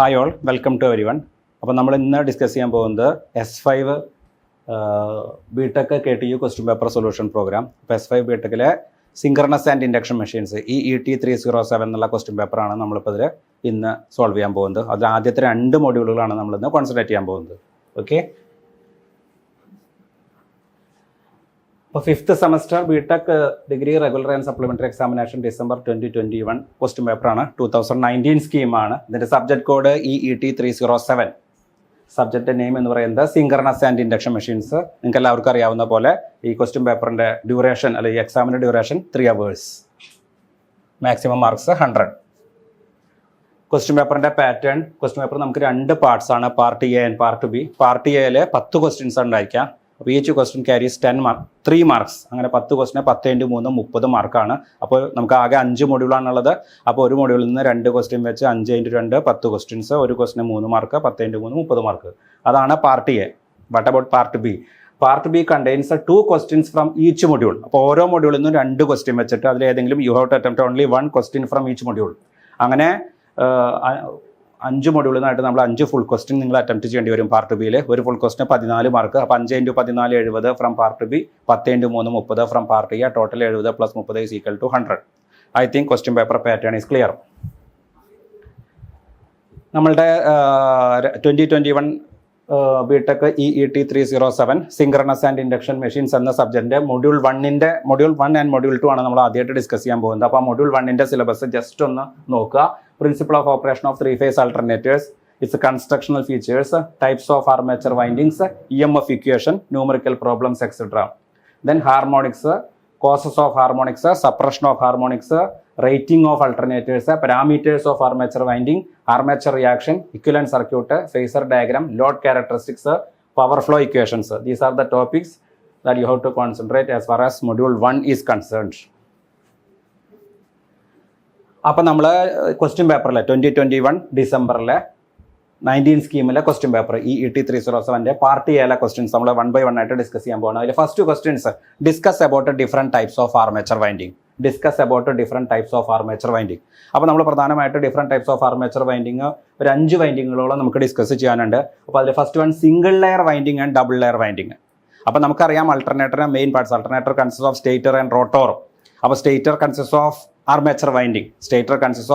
Hi all, welcome to every one. അപ്പോൾ നമ്മൾ ഇന്ന് ഡിസ്കസ് ചെയ്യാൻ പോകുന്നത് S5 B Tech KTU question paper solution programme. അപ്പോൾ S5 ബിടെക്കിലെ synchronous and induction machines EET307 എന്നുള്ള ക്വസ്റ്റ്യൻ പേപ്പറാണ് നമ്മളിപ്പോൾ ഇതിൽ ഇന്ന് സോൾവ് ചെയ്യാൻ പോകുന്നത്. അതിൽ ആദ്യത്തെ 2 മൊഡ്യൂളുകളാണ് നമ്മളിന്ന് കോൺസെൻട്രേറ്റ് ചെയ്യാൻ പോകുന്നത്. ഓക്കെ, അപ്പോൾ 5th semester BTech degree regular and supplementary examination December 2021 question പേപ്പറാണ്. 2019 സ്കീമാണ്. ഇതിൻ്റെ subject code EET307. Subject name എന്ന് പറയുന്നത് സിങ്ക്രണസ് ആൻഡ് ഇൻഡക്ഷൻ മെഷീൻസ്. നിങ്ങൾക്ക് എല്ലാവർക്കും അറിയാവുന്ന പോലെ ഈ ക്വസ്റ്റ്യൻ പേപ്പറിൻ്റെ ഡ്യൂറേഷൻ അല്ലെങ്കിൽ എക്സാമിൻ്റെ duration 3 hours, maximum marks 100. Question പേപ്പറിൻ്റെ പാറ്റേൺ, ക്വസ്റ്റ്യൻ പേപ്പർ നമുക്ക് 2 പാർട്സ് ആണ്, part A and part B. Part എയിൽ 10 ക്വസ്റ്റ്യൻസ് ഉണ്ടായിരിക്കാം. അപ്പോൾ ഈച്ച് ക്വസ്റ്റ്യൻ ക്യാരീസ് 3 മാർക്സ്. അങ്ങനെ 10 ക്വസ്റ്റിന് 10 × 3 30 മാർക്കാണ്. അപ്പോൾ നമുക്ക് ആകെ 5 മൊഡ്യൂളാണുള്ളത്. അപ്പോൾ ഒരു മൊഡ്യൂളിൽ നിന്ന് 2 ക്വസ്റ്റ്യൻ വെച്ച് 5 × 2 10 ക്വസ്റ്റ്യൻസ്. ഒരു ക്വസ്റ്റിന് 3 മാർക്ക്, 10 × 3 30 മാർക്ക്. അതാണ് part A. What about part B? Part B contains 2 questions from each module. അപ്പോൾ ഓരോ മൊഡ്യൂളിൽ നിന്നും 2 ക്വസ്റ്റ്യൻ വെച്ചിട്ട് അതിലേതെങ്കിലും you have to attempt only 1 question from each module. അങ്ങനെ 5 മൊഡ്യൂളിൽ നിന്നായിട്ട് നമ്മൾ 5 ഫുൾ ക്വസ്റ്റ്യൻ നിങ്ങൾ അറ്റംപ്റ്റ് ചെയ്യേണ്ടി വരും പാർട്ട് ബിയിൽ. ഒരു ഫുൾ ക്വസ്റ്റിന് 14 മാർക്ക്. അപ്പോൾ 5 × 14 70 from part B, 10 × 3 30 from part A. Total 70 + 30 = 100. I think question paper pattern is clear. നമ്മളുടെ 2021 BTech EET307 synchronous and induction machines എന്ന സബ്ജക്റ്റിൻ്റെ മൊഡ്യൂൾ 1 ആൻഡ് മൊഡ്യൂൾ 2 ആണ് നമ്മൾ ആദ്യമായിട്ട് ഡിസ്കസ് ചെയ്യാൻ പോകുന്നത്. അപ്പോൾ ആ മൊഡ്യൂൾ 1 സിലബസ് ജസ്റ്റ് ഒന്ന് നോക്കുക. Principle of operation of 3-phase alternators, its constructional features, types of armature windings, EMF equation, numerical problems, etc. Then harmonics, causes of harmonics, suppression of harmonics, rating of alternators, parameters of armature winding, armature reaction, equivalent circuit, phasor diagram, load characteristics, power flow equations. These are the topics that you have to concentrate as far as module 1 is concerned. അപ്പോൾ നമ്മൾ question പേപ്പറിൽ 2021 ഡിസംബറിലെ 19 സ്കീമിലെ question paper EET307 part എയിലെ questions നമ്മൾ 1 by 1 ആയിട്ട് discuss ചെയ്യാൻ പോകുന്നത്. അതിൽ first questions discuss about different types of armature winding. അപ്പോൾ നമ്മൾ പ്രധാനമായിട്ട് different types of armature winding ഒരു 5 വൈൻഡിങ്ങുകളോളം നമുക്ക് ഡിസ്കസ് ചെയ്യാനുണ്ട്. അപ്പോൾ അതിൽ first one single layer winding and double layer winding. അപ്പോൾ നമുക്കറിയാം അൾട്ടർനേറ്ററിൻ്റെ main parts. Alternator consist of stator and rotor. അപ്പോൾ stator consist of armature winding. Stator consists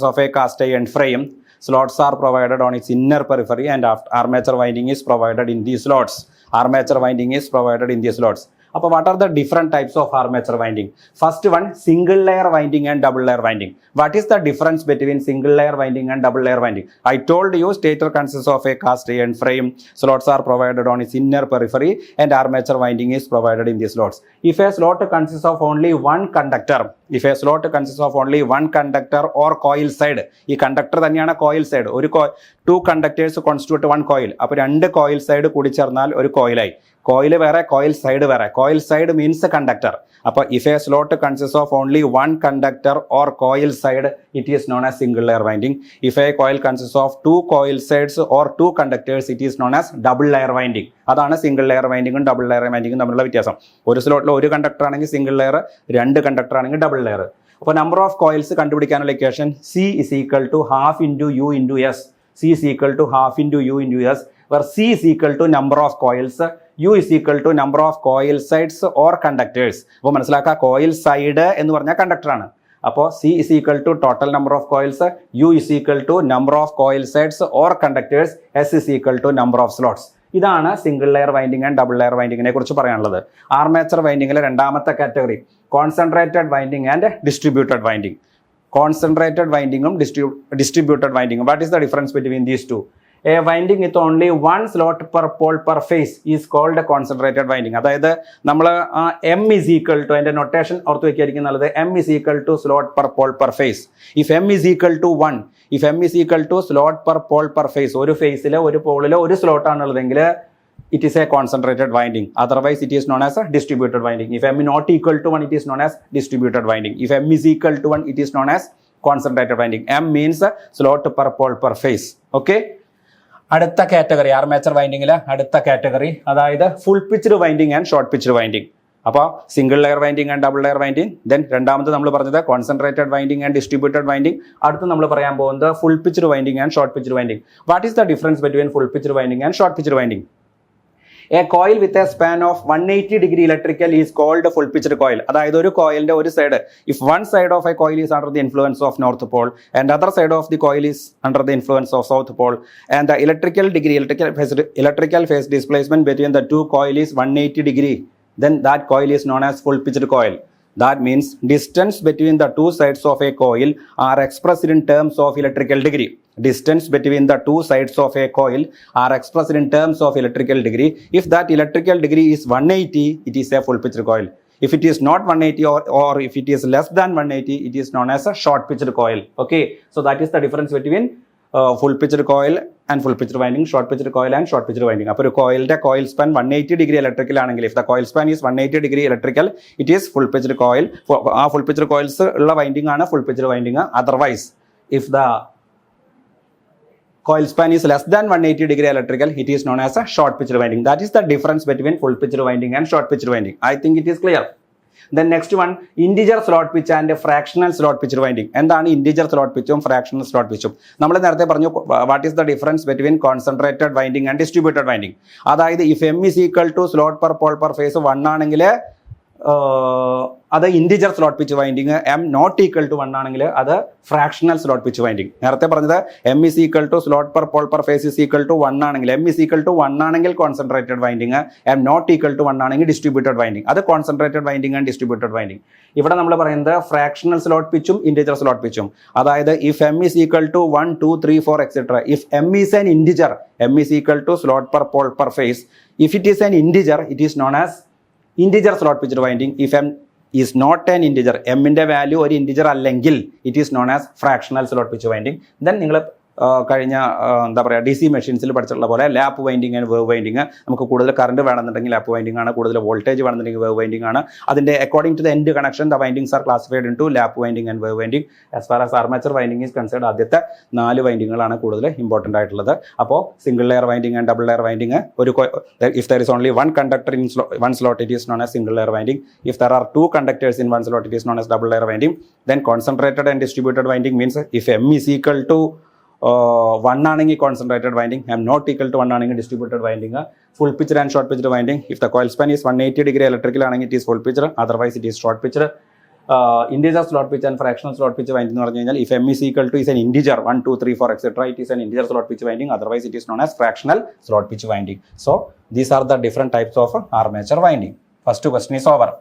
of a cast iron frame. Slots are provided on its inner periphery and armature winding is provided in these slots. അപ്പോൾ what are the different types of armature winding? First one, single layer winding and double layer winding. What is the difference between single layer winding and double layer winding? I told you stator consists of a cast iron frame. Slots are provided on its inner periphery and armature winding is provided in these slots. If a slot consists of only one conductor or coil side, ഈ conductor തന്നെയാണ് coil side. ഒരു 2 conductors constitute 1 coil. അപ്പോൾ 2 coil side കൂടി ചേർന്നാൽ ഒരു കോയിലായി. Coil വേറെ, coil side വേറെ. Coil side means conductor. അപ്പോൾ if a slot consist of only 1 conductor or coil side, it is non as single layer winding. If a coil consist of 2 coil sides or 2 conductors, it is non as double layer winding. അതാണ് single layer വൈൻഡിങ്ങും double layer വൈൻഡിങ്ങും തമ്മിലുള്ള വ്യത്യാസം. ഒരു സ്ലോട്ടിൽ 1 conductor ആണെങ്കിൽ single layer, 2 conductor ആണെങ്കിൽ double layer. അപ്പോൾ നമ്പർ ഓഫ് കോയിൽസ് കണ്ടുപിടിക്കാനുള്ള equation C is equal to half into U into S. C is equal to half into U into S, where C is equal to number of coils, U is equal to number of coil sides or conductors. അപ്പോൾ മനസ്സിലാക്കുക, coil side എന്ന് പറഞ്ഞാൽ കണ്ടക്ടറാണ്. അപ്പോൾ C is equal to total number of coils, U is equal to number of coil sides or conductors, S is equal to number of slots. ഇതാണ് single layer winding and double layer വൈൻഡിങ്ങിനെ കുറിച്ച് പറയാനുള്ളത്. Armature വൈൻഡിങ്ങിലെ രണ്ടാമത്തെ category concentrated winding and distributed winding. Concentrated വൈൻഡിങ്ങും distributed വൈൻഡിങ്ങും, what is the difference between these two? A winding with only 1 slot per pole per phase is called a concentrated winding. അതായത് നമ്മൾ M is equal to, അതിൻ്റെ notation ഓർത്ത് വയ്ക്കായിരിക്കും നല്ലത്. M is equal to slot per pole per phase. If M is equal to 1, if M is equal to slot per pole per phase, ഒരു ഫേസിലെ ഒരു പോളിലെ ഒരു slot ആണുള്ളതെങ്കിൽ it is a concentrated winding. Otherwise it is known as a distributed winding. If M is not equal to 1, it is known as distributed winding. If M is equal to 1, it is known as concentrated winding. M means slot per pole per phase. Okay. അടുത്ത category, armature വൈൻഡിങ്ങിലെ അടുത്ത category, അതായത് full pitched winding and short pitched winding. അപ്പോൾ single layer winding and double layer winding. Then രണ്ടാമത് നമ്മൾ പറഞ്ഞത് concentrated winding and distributed winding. അടുത്ത് നമ്മൾ പറയാൻ പോകുന്നത് full pitched winding and short pitched winding. What is the difference between full pitched winding and short pitched winding? A coil with a span of 180 degree electrical is called a full pitched coil. അതായത് ഒരു കോയിലിന്റെ ഒരു side, if one side of a coil is under the influence of north pole and other side of the coil is under the influence of south pole and the electrical phase displacement between the two coil is 180 degree, then that coil is known as full pitched coil. That means distance between the two sides of a coil are expressed in terms of electrical degree. Distance between the two sides of a coil are expressed in terms of electrical degree. If that electrical degree is 180, it is a full pitched coil. If it is not 180 or if it is less than 180, it is known as a short pitched coil. Okay, so that is the difference between full pitched coil and full pitched winding, short pitched coil and short pitched winding. അപ്പോൾ ഒരു കോയിലിന്റെ coil span 180 degree electrical ആണെങ്കിൽ, if the coil span is 180 degree electrical, it is full pitched coil. ആ full pitched coils ഉള്ള winding ആണ് full pitched winding. Otherwise, if the coil span is less than 180 degree electrical, it is known as a short pitched winding. That is the difference between full pitched winding and short pitched winding. I think it is clear. Then next one, integer slot pitch and fractional slot pitched winding. എന്താണ് integer slot pitchും fractional slot pitchും? നമ്മൾ നേരത്തെ പറഞ്ഞു what is the difference between concentrated winding and distributed winding. അതായത് if m is equal to slot per pole per phase 1 ആണെങ്കിൽ അത് integer slot pitch winding, M not equal to 1 ആണെങ്കിൽ അത് fractional slot pitch winding. നേരത്തെ പറഞ്ഞത് M is equal to slot per pole per phase is equal to 1 ആണെങ്കിൽ, M is equal to 1 ആണെങ്കിൽ concentrated winding, M not equal to 1 ആണെങ്കിൽ distributed winding. അത് concentrated winding and distributed winding. ഇവിടെ നമ്മൾ പറയുന്നത് fractional slot പിച്ചും integer slot പിച്ചും. അതായത് if M is equal to 1 2 3 4 etcetera, if M is an integer, M is equal to slot per pole per phase. If it is an integer, it is non as integer slot pitched winding. If m is not an integer, m ന്റെ value ഒരു integer അല്ലെങ്കിൽ, it is known as fractional slot pitch winding. Then നിങ്ങൾ കഴിഞ്ഞ എന്താ പറയുക D C മെഷീൻസിൽ പഠിച്ചിട്ടുള്ള പോലെ lap winding and wave winding. നമുക്ക് കൂടുതൽ കറണ്ട് വേണമെന്നുണ്ടെങ്കിൽ ലാപ്പ് വൈൻഡിങ് ആണ്, കൂടുതൽ വോൾട്ടേജ് വേണമെന്നുണ്ടെങ്കിൽ വേവ് വൈൻഡിങ് ആണ്. അതിൻ്റെ according to the end connection the windings are classified into lap winding and wave winding. As far as armature winding is considered ആദ്യത്തെ 4 വൈൻഡിങ്ങുകളാണ് കൂടുതൽ ഇമ്പോർട്ടൻ്റ് ആയിട്ടുള്ളത്. അപ്പോൾ single layer winding and double layer winding, ഒരു if there is only one conductor in one slot, it is non as single layer winding. If there are 2 conductors in one slot, it is known as double layer winding. Then concentrated and distributed winding means if m is equal to 1 ആണെങ്കിൽ concentrated winding, M not equal to 1 ആണെങ്കിൽ distributed winding. Full pitched and short pitched winding, if the coil span is 180 degree electrical ആണെങ്കിൽ it is full pitched, otherwise it is short pitched. Integer slot pitch and fractional slot pitch winding എന്ന് പറഞ്ഞു കഴിഞ്ഞാൽ if M is equal to is an integer 1 2 3 4 etcetera, it is an integer slot pitch winding, otherwise it is known as fractional slot pitch winding. So these are the different types of armature winding. First question is over.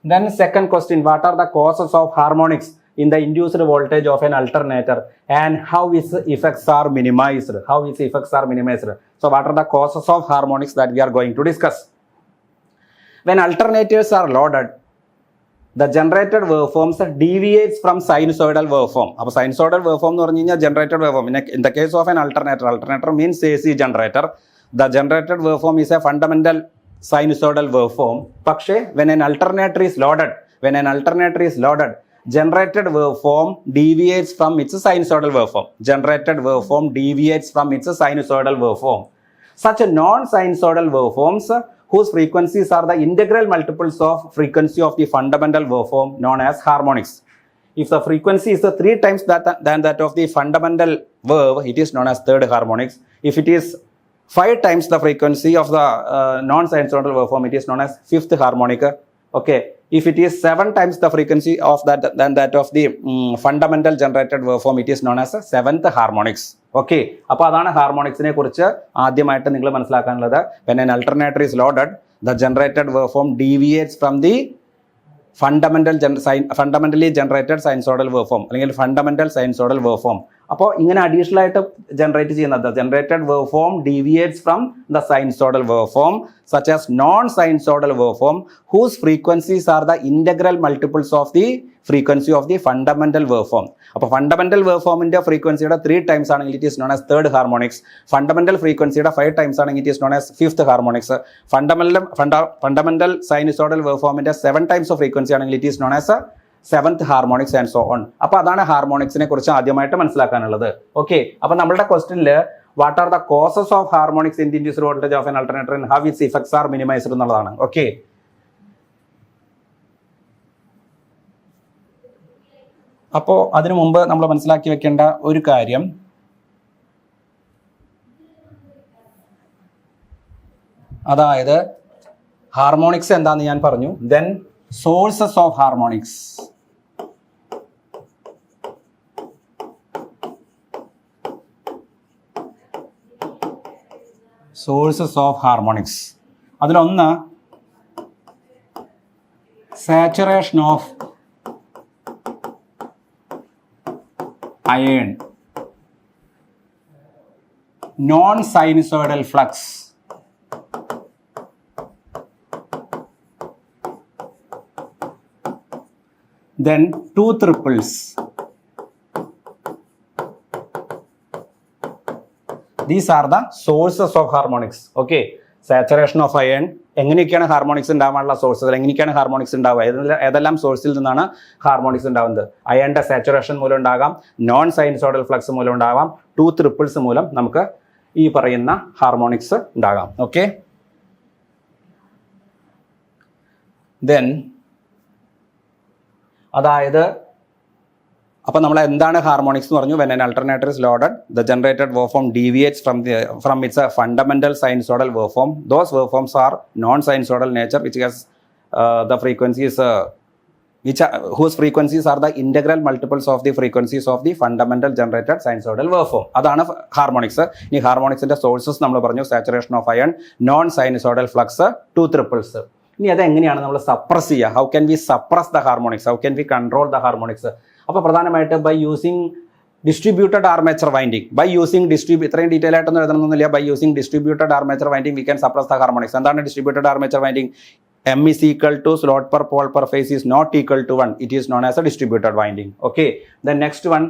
Then second question, what are the causes of harmonics in the induced voltage of an alternator and how its effects are minimized? How its effects are minimized? So what are the causes of harmonics that we are going to discuss? When alternators are loaded, the generated waveforms deviates from sinusoidal waveform. അപ്പോൾ sinusoidal waveform എന്ന് പറഞ്ഞു കഴിഞ്ഞാൽ generated waveform. In the case of an alternator means AC generator. The generated waveform is a fundamental sinusoidal waveform. പക്ഷേ when an alternator is loaded, generated waveform deviates from its sinusoidal waveform. Generated waveform deviates from its sinusoidal waveform. Such non-sinusoidal waveforms whose frequencies are the integral multiples of frequency of the fundamental waveform known as harmonics. If the frequency is 3 times than that of the fundamental wave, it is known as third harmonics. If it is 5 times the frequency of the non-sinusoidal waveform, it is known as fifth harmonic. Okay, if it is 7 times the frequency of that of the fundamental generated waveform, it is known as seventh harmonics. Okay, അപ്പോൾ അതാണ് ഹാർമോണിക്സിനെ കുറിച്ച് ആദ്യമായിട്ട് നിങ്ങൾ മനസ്സിലാക്കാനുള്ളത്. When an alternator is loaded, the generated waveform deviates from the fundamentally generated sinusoidal waveform അല്ലെങ്കിൽ fundamental sinusoidal waveform. അപ്പോൾ ഇങ്ങനെ additional ആയിട്ട് generate ചെയ്യുന്നത് generated waveform deviates from the sinusoidal waveform such as non-sinusoidal waveform whose frequencies are the integral multiples of the frequency of the fundamental waveform. അപ്പോൾ fundamental വേവ്ഫോമിന്റെ ഫ്രീക്വൻസിയുടെ 3 times ആണെങ്കിൽ it is non as third harmonics. Fundamental ഫ്രീക്വൻസിയുടെ 5 times ആണെങ്കിൽ it is non as fifth harmonics. Fundamental sinusoidal വേവ്ഫോമിന്റെ 7 times of frequency ആണെങ്കിൽ it is non as seventh harmonics and so on. അപ്പോൾ അതാണ് ഹാർമോണിക്സിനെ കുറിച്ച് ആദ്യമായിട്ട് മനസ്സിലാക്കാനുള്ളത്. ഓക്കെ, അപ്പോൾ നമ്മളുടെ ക്വസ്റ്റ്യനിൽ what are the causes of harmonics in the induced voltage of an alternator and how its effects are minimised എന്നുള്ളതാണ്. Okay, അപ്പോൾ അതിനു മുമ്പ് നമ്മൾ മനസ്സിലാക്കി വെക്കേണ്ട ഒരു കാര്യം, അതായത് ഹാർമോണിക്സ് എന്താന്ന് ഞാൻ പറഞ്ഞു. Then sources of harmonics. Sources of harmonics. അതിലൊന്ന് saturation of iron, non sinusoidal flux, then tooth ripples. These are the sources of harmonics. Okay, saturation of iron. എങ്ങനെയൊക്കെയാണ് ഹാർമോണിക്സ് ഉണ്ടാവാനുള്ള സോഴ്സുകൾ, എങ്ങനെയൊക്കെയാണ് ഹാർമോണിക്സ് ഉണ്ടാവുക, ഏതെല്ലാം സോഴ്സിൽ നിന്നാണ് ഹാർമോണിക്സ് ഉണ്ടാവുന്നത്? അയണിന്റെ സാച്ചുറേഷൻ മൂലം ഉണ്ടാകാം, നോൺ സൈനുസോയിഡൽ ഫ്ലക്സ് മൂലം ഉണ്ടാവാം, ടൂത്ത് റിപ്പിൾസ് മൂലം നമുക്ക് ഈ പറയുന്ന ഹാർമോണിക്സ് ഉണ്ടാകാം. ഓക്കെ, ദെൻ അതായത് അപ്പോൾ നമ്മൾ എന്താണ് ഹാർമോണിക്സ് എന്ന് പറഞ്ഞു? When an alternator is loaded, the generated waveform deviates from its fundamental sinusoidal waveform. Those waveforms are non-sinusoidal nature, which has the frequencies whose frequencies are the integral multiples of the frequencies of the fundamental generated sinusoidal waveform. അതാണ് harmonics. ഇനി ഹാർമോണിക്സിന്റെ sources നമ്മൾ പറഞ്ഞു, saturation of iron, non sinusoidal flux, tooth ripples. ഇനി അതെങ്ങനെയാണ് നമ്മൾ suppress ചെയ്യുക? How can we suppress the harmonics, how can we control the harmonics? അപ്പോൾ പ്രധാനമായിട്ട് by using distributed armature winding, by using ഇത്രയും ഡീറ്റെയിൽ ആയിട്ടൊന്നും എഴുതണമെന്നില്ല. By using distributed armature winding we can suppress the harmonics. എന്താണ് distributed armature winding? M is equal to slot per pole per phase is not equal to 1. It is known as a distributed winding. Okay, the next one,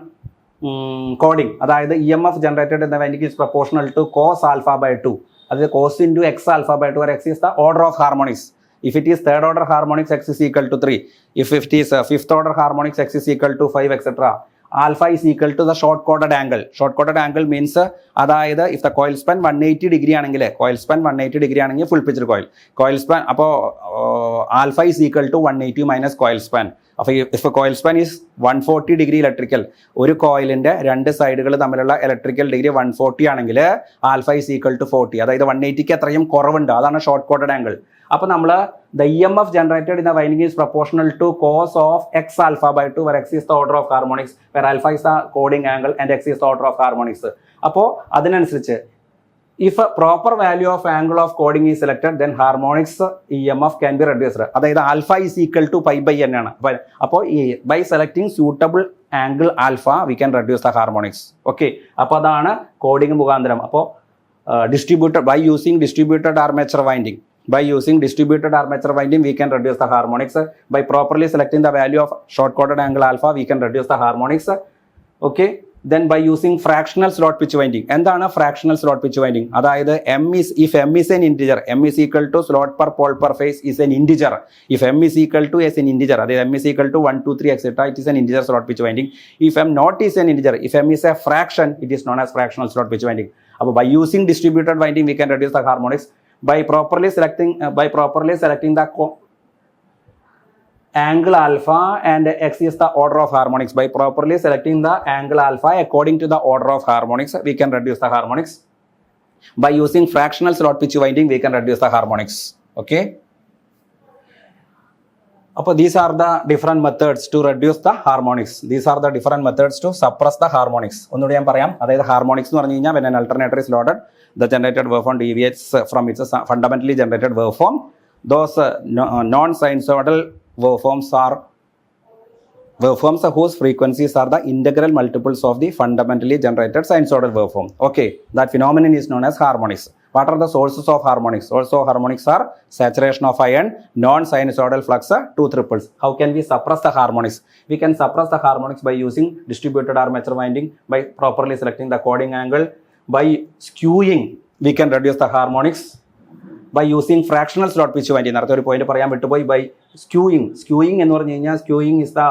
coding. അതായത് EMF generated in the winding is proportional to cos alpha by 2. അതായത് cos into x alpha by 2, where x is the order of harmonics. If it is third order harmonics, x is equal to 3. If it is fifth order harmonics, x is equal to 5, etc. Alpha is equal to the short coded angle. Short coded angle means അതായത് if the coil span 180 degree ആണെങ്കിൽ, coil span 180 degree ആണെങ്കിൽ full pitch coil span, അപ്പോൾ alpha is equal to 180 minus coil span. അപ്പോൾ if a coil span is 140 degree electrical, ഒരു കോയിലിന്റെ രണ്ട് സൈഡുകൾ തമ്മിലുള്ള electrical degree 140 ആണെങ്കിൽ ആൽഫ is equal to 40. അതായത് 180ക്ക് അത്രയും കുറവുണ്ട്, അതാണ് ഷോർട്ട് കോഡഡ് ആംഗിൾ. അപ്പോൾ നമ്മൾ the EMF generated in the winding is proportional to cos of x alpha by 2, where x is the order of harmonics, where alpha is the coding angle and x is the order of harmonics. അപ്പോൾ അതിനനുസരിച്ച് if a proper value of angle of coding is selected, then harmonics EMF can be reduced. അതായത് alpha is equal to pi by n ആണ്. അപ്പോൾ by selecting suitable angle alpha we can reduce the harmonics. Okay, അപ്പോൾ അതാണ് coding മുഖാന്തരം. അപ്പോൾ by using distributed armature winding, we can reduce the harmonics. By properly selecting the value of short coded angle alpha, we can reduce the harmonics. Okay, then by using fractional slot pitch winding. എന്താണ് fractional slot pitch winding? അതായത് if m is an integer, m is equal to slot per pole per phase is an integer. If m is equal to as an integer, അതായത് m is equal to 1, 2, 3, etc., it is an integer slot pitch winding. If m not is an integer, if m is a fraction, it is known as fractional slot pitch winding. അപ്പോൾ by using distributed winding, we can reduce the harmonics. By properly selecting the angle alpha and x is the order of harmonics. By properly selecting the angle alpha according to the order of harmonics, we can reduce the harmonics. By using fractional slot pitch winding, we can reduce the harmonics. Okay, അപ്പോൾ these are the different methods to reduce the harmonics. These are the different methods to suppress the harmonics. ഒന്നുകൂടി ഞാൻ പറയാം. അതായത് harmonics എന്ന് പറഞ്ഞു കഴിഞ്ഞാൽ when an alternator is loaded, the generated waveform deviates from its fundamentally generated waveform. Those non-sinusoidal waveforms are waveforms whose frequencies are the integral multiples of the fundamentally generated sinusoidal waveform. Okay, that phenomenon is known as harmonics. What are the sources of harmonics? Also, harmonics are saturation of iron, non-sinusoidal flux, tooth ripples. How can we suppress the harmonics? We can suppress the harmonics by using distributed armature winding, by properly selecting the coding angle, by skewing we can reduce the harmonics, by using fractional slot pitch winding. നേരത്തെ ഒരു point പറയാൻ വിട്ടുപോയി. by skewing എന്ന് പറഞ്ഞു കഴിഞ്ഞാൽ skewing is the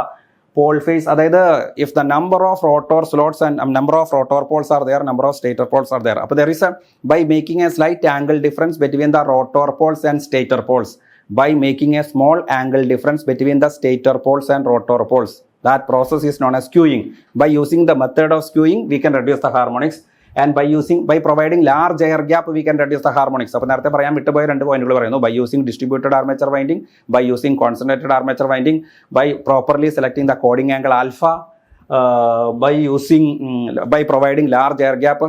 pole phase, അതായത് if the number of rotor slots and number of rotor poles are there, number of stator poles are there, അപ്പോൾ there is a by making a slight angle difference between the rotor poles and stator poles, by making a small angle difference between the stator poles and rotor poles. That process is known as skewing. By using the method of skewing, we can reduce the harmonics. And by providing large air gap, we can reduce the harmonics. അപ്പോൾ നേരത്തെ പറയാൻ വിട്ടുപോയ രണ്ട് പോയിന്റുകൾ പറയുന്നു. By using distributed armature winding, by using concentrated armature winding, by properly selecting the coding angle alpha, by providing large air gap,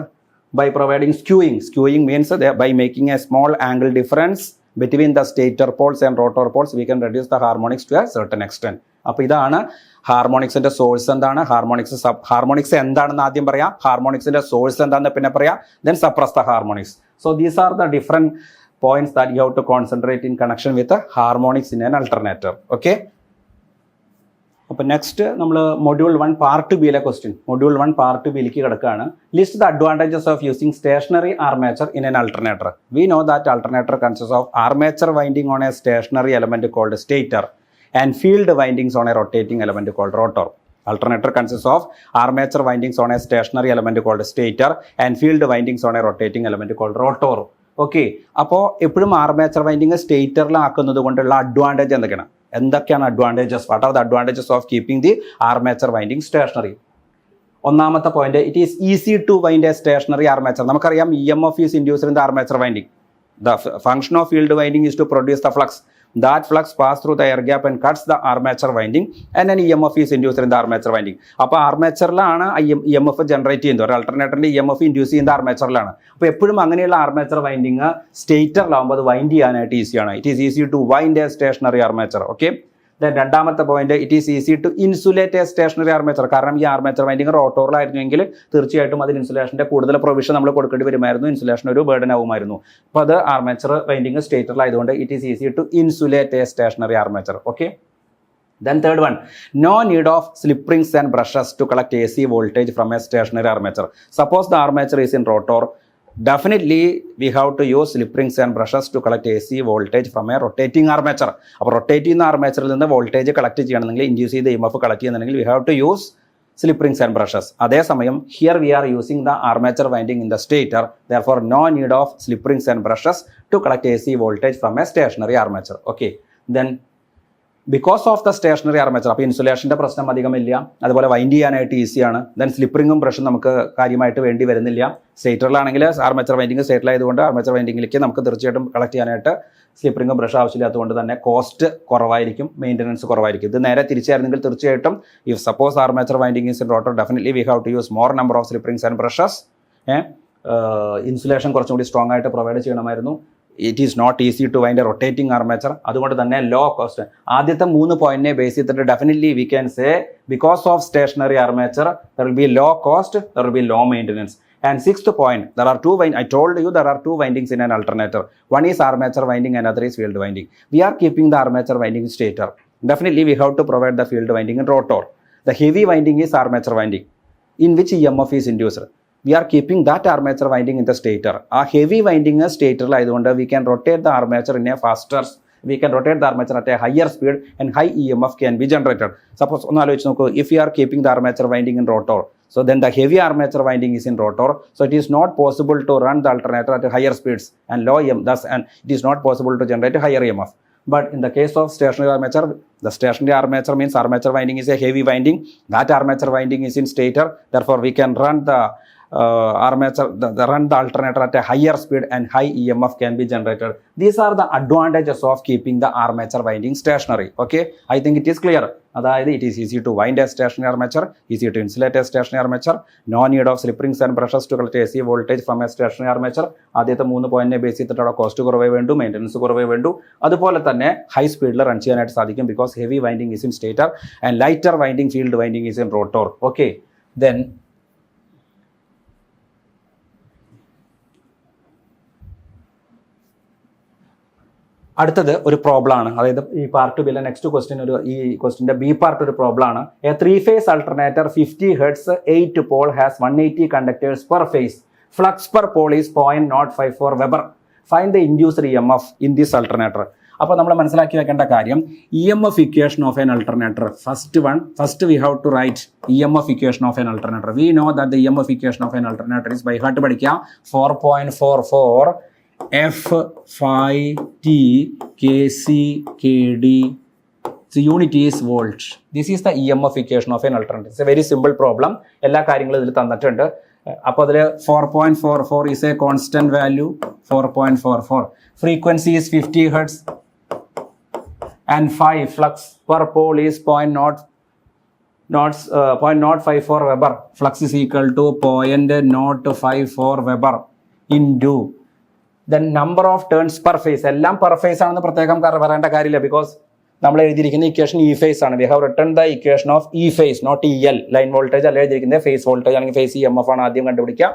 by providing skewing. Skewing means by making a small angle difference between the stator poles and rotor poles, we can reduce the harmonics to a certain extent. അപ്പോൾ ഇതാണ് ഹാർമോണിക്സിന്റെ source എന്താണ്, harmonics എന്താണെന്ന് ആദ്യം പറയാം, ഹാർമോണിക്സിന്റെ source എന്താണെന്ന് പിന്നെ പറയാം, then suppress the harmonics. So these are the different points that you have to concentrate in connection with the harmonics in an alternator. Okay. അപ്പോൾ നെക്സ്റ്റ് നമ്മൾ മൊഡ്യൂൾ 1 പാർട്ട് ബിയിലെ ക്വസ്റ്റ്യൻ, മൊഡ്യൂൾ 1 പാർട്ട് ബിയിലേക്ക് കിടക്കുകയാണ്. List the advantages of using stationary armature in an alternator. We know that alternator consists of armature winding on a stationary element called stator and field windings on a rotating element called rotor. Alternator consists of armature windings on a stationary element called stator and field windings on a rotating element called rotor. Okay, അപ്പോൾ എപ്പോഴും armature winding സ്റ്റേറ്ററിലാക്കുന്നത് കൊണ്ടുള്ള advantage എന്തൊക്കെയാണ് advantages? What are the advantages of keeping the armature winding stationary? ഒന്നാമത്തെ point, it is easy to wind a stationary armature. നമുക്കറിയാം EMF is induced in the armature winding. The function of field winding is to produce the flux. That flux pass through the air gap and cuts the armature winding and then EMF is induced in the armature winding. അപ്പോൾ ആർമേച്ചറിലാണ് EMF generate ചെയ്യുന്നത്. ഒരു അൾട്ടർനേറ്ററിന്റെ EMF induce ചെയ്യുന്ന ആർമേച്ചറിലാണ്. അപ്പോൾ എപ്പോഴും അങ്ങനെയുള്ള armature winding സ്റ്റേറ്ററിലാവുമ്പോൾ അത് wind ചെയ്യാനായിട്ട് ഈസിയാണ്. It is easy to wind a stationary armature. Okay, then രണ്ടാമത്തെ point, it is easy to insulate a stationary armature. കാരണം ഈ ആർമേച്ചർ വൈൻഡിങ് റോട്ടോറിലായിരുന്നെങ്കിൽ തീർച്ചയായിട്ടും അതിന് ഇൻസുലേഷന്റെ കൂടുതൽ പ്രൊവിഷൻ നമ്മൾ കൊടുക്കേണ്ടി വരുമായിരുന്നു, ഇൻസുലേഷൻ ഒരു ബേർഡൻ ആവുമായിരുന്നു. അപ്പോൾ അത് ആർമേച്ചർ വൈൻഡിങ് സ്റ്റേറ്ററിലായതുകൊണ്ട് it is easy to insulate a stationary armature. Okay, then third one, no need of slip rings and brushes to collect AC voltage from a stationary armature. Suppose the armature is in rotor, definitely we have to use slip rings and brushes to collect AC voltage from a rotating armature. അപ്പോൾ rotate ചെയ്യുന്ന ആർമേച്ചറിൽ നിന്ന് voltage collect ചെയ്യണമെങ്കിൽ, induce ചെയ്ത് EMF collect ചെയ്യുന്നുണ്ടെങ്കിൽ we have to use slip rings and brushes. അതേസമയം here we are using the armature winding in the stator, therefore no need of slip rings and brushes to collect AC voltage from a stationary armature. Okay, then because of the stationary armature, അപ്പോൾ ഇൻസുലേഷൻ്റെ പ്രശ്നം അധികമില്ല, അതുപോലെ wind ചെയ്യാനായിട്ട് ഈസിയാണ്. Then സ്ലിപ്പറിങ്ങും ബ്രഷും നമുക്ക് കാര്യമായിട്ട് വേണ്ടി വരുന്നില്ല. സ്റ്റേറ്ററിലാണെങ്കിൽ ആർമേച്ചർ വൈൻഡിങ് സ്റ്റേറ്ററിലായതുകൊണ്ട് ആർമേച്ചർ വൈൻഡിങ്ങിലേക്ക് നമുക്ക് തീർച്ചയായിട്ടും കളക്ട് ചെയ്യാനായിട്ട് സ്ലിപ്പറിങ്ങും ബ്രഷ് ആവശ്യമില്ലാത്തതുകൊണ്ട് തന്നെ കോസ്റ്റ് കുറവായിരിക്കും, മെയിൻ്റനൻസ് കുറവായിരിക്കും. ഇത് നേരെ തിരിച്ചായിരുന്നെങ്കിൽ തീർച്ചയായിട്ടും if suppose armature winding is in rotor, definitely we have to use more number of slip rings and brushes. Insulation കുറച്ചും കൂടി സ്ട്രോങ് ആയിട്ട് പ്രൊവൈഡ് ചെയ്യണമായിരുന്നു. It is not easy to wind a rotating armature. അതുകൊണ്ട് തന്നെ ലോ കോസ്റ്റ്. ആദ്യത്തെ 3 പോയിന്റിനെ base ചെയ്തിട്ട് definitely we can say because of stationary armature there will be low cost, there will be low maintenance. And sixth point, there are I told you there are 2 windings in an alternator. One is armature winding, another is field winding. We are keeping the armature winding in stator. Definitely we have to provide the field winding in rotor. The heavy winding is armature winding, in which EMF is induced. We are keeping that armature winding in the stator. A heavy winding is stator ആയതുകൊണ്ട് we can rotate the armature in a faster, we can rotate the armature at a higher speed and high EMF can be generated. Suppose ഒന്ന് ആലോചിച്ച് നോക്കൂ, if you are keeping the armature winding in rotor, so then the heavy armature winding is in rotor, so it is not possible to run the alternator at higher speeds and low EMF, thus and it is not possible to generate a higher EMF. But in the case of stationary armature, the stationary armature means armature winding is a heavy winding. That armature winding is in stator, therefore we can run the armature, run the alternator at a higher speed and high EMF can be generated. These are the advantages of keeping the armature winding stationary. Okay, I think it is clear. അതായത് it is easy to wind a stationary armature, easy to insulate a stationary armature, no need of slip rings and brushes to collect AC voltage from a stationary armature. ആദ്യത്തെ 3 പോയിന്റിനെ base ചെയ്തിട്ടുള്ള cost കുറവേ വേണ്ടു, maintenance കുറവേ വേണ്ടു. അതുപോലെ തന്നെ high സ്പീഡിൽ run ചെയ്യാനായിട്ട് സാധിക്കും because heavy winding is in stator and lighter winding field winding is in rotor. Okay, then അടുത്തത് ഒരു പ്രോബ്ലം ആണ്. അതായത് ഈ പാർട്ട് ബിയിലെ നെക്സ്റ്റ് ക്വസ്റ്റ്യൻ ഈ ക്വസ്റ്റ്യൻ്റെ ബി പാർട്ട് ഒരു പ്രോബ്ലം ആണ്. A 3-phase alternator 50 Hz 8 pole has 180 conductors per phase. Flux per pole is 0.054 Weber. Find the induced EMF in this alternator. അപ്പോൾ നമ്മൾ മനസ്സിലാക്കി വെക്കേണ്ട കാര്യം, EMF equation of an alternator. First we have to write EMF equation of an alternator. We know that the EMF equation of an alternator is by heart പഠിക്കാം 4.44 F phi T Kc Kd its unit is volt. This is the EMF equation of an alternator. It's a very simple problem. എല്ലാ കാര്യങ്ങളും ഇതിൽ തന്നിട്ടുണ്ട്. അപ്പോൾ അതിൽ 4.44 is a constant value, 4.44. Frequency is 50 Hz and 5 flux per pole is 0.054 Weber. Flux is equal to 0.054 Weber into the number of turns per phase. എല്ലാം per phase ആണെന്ന് പ്രത്യേകം പറയേണ്ട കാര്യമില്ല, ബിക്കോസ് നമ്മൾ എഴുതിയിരിക്കുന്ന ഇക്വേഷൻ ഇ ഫേസ് ആണ്. We have written the equation of E phase, not E L. Line voltage അല്ല എഴുതിയിരിക്കുന്നത്, ഫേസ് വോൾട്ടേജ് അല്ലെങ്കിൽ ഫേസ് EMF ആണ് ആദ്യം കണ്ടുപിടിക്കുക.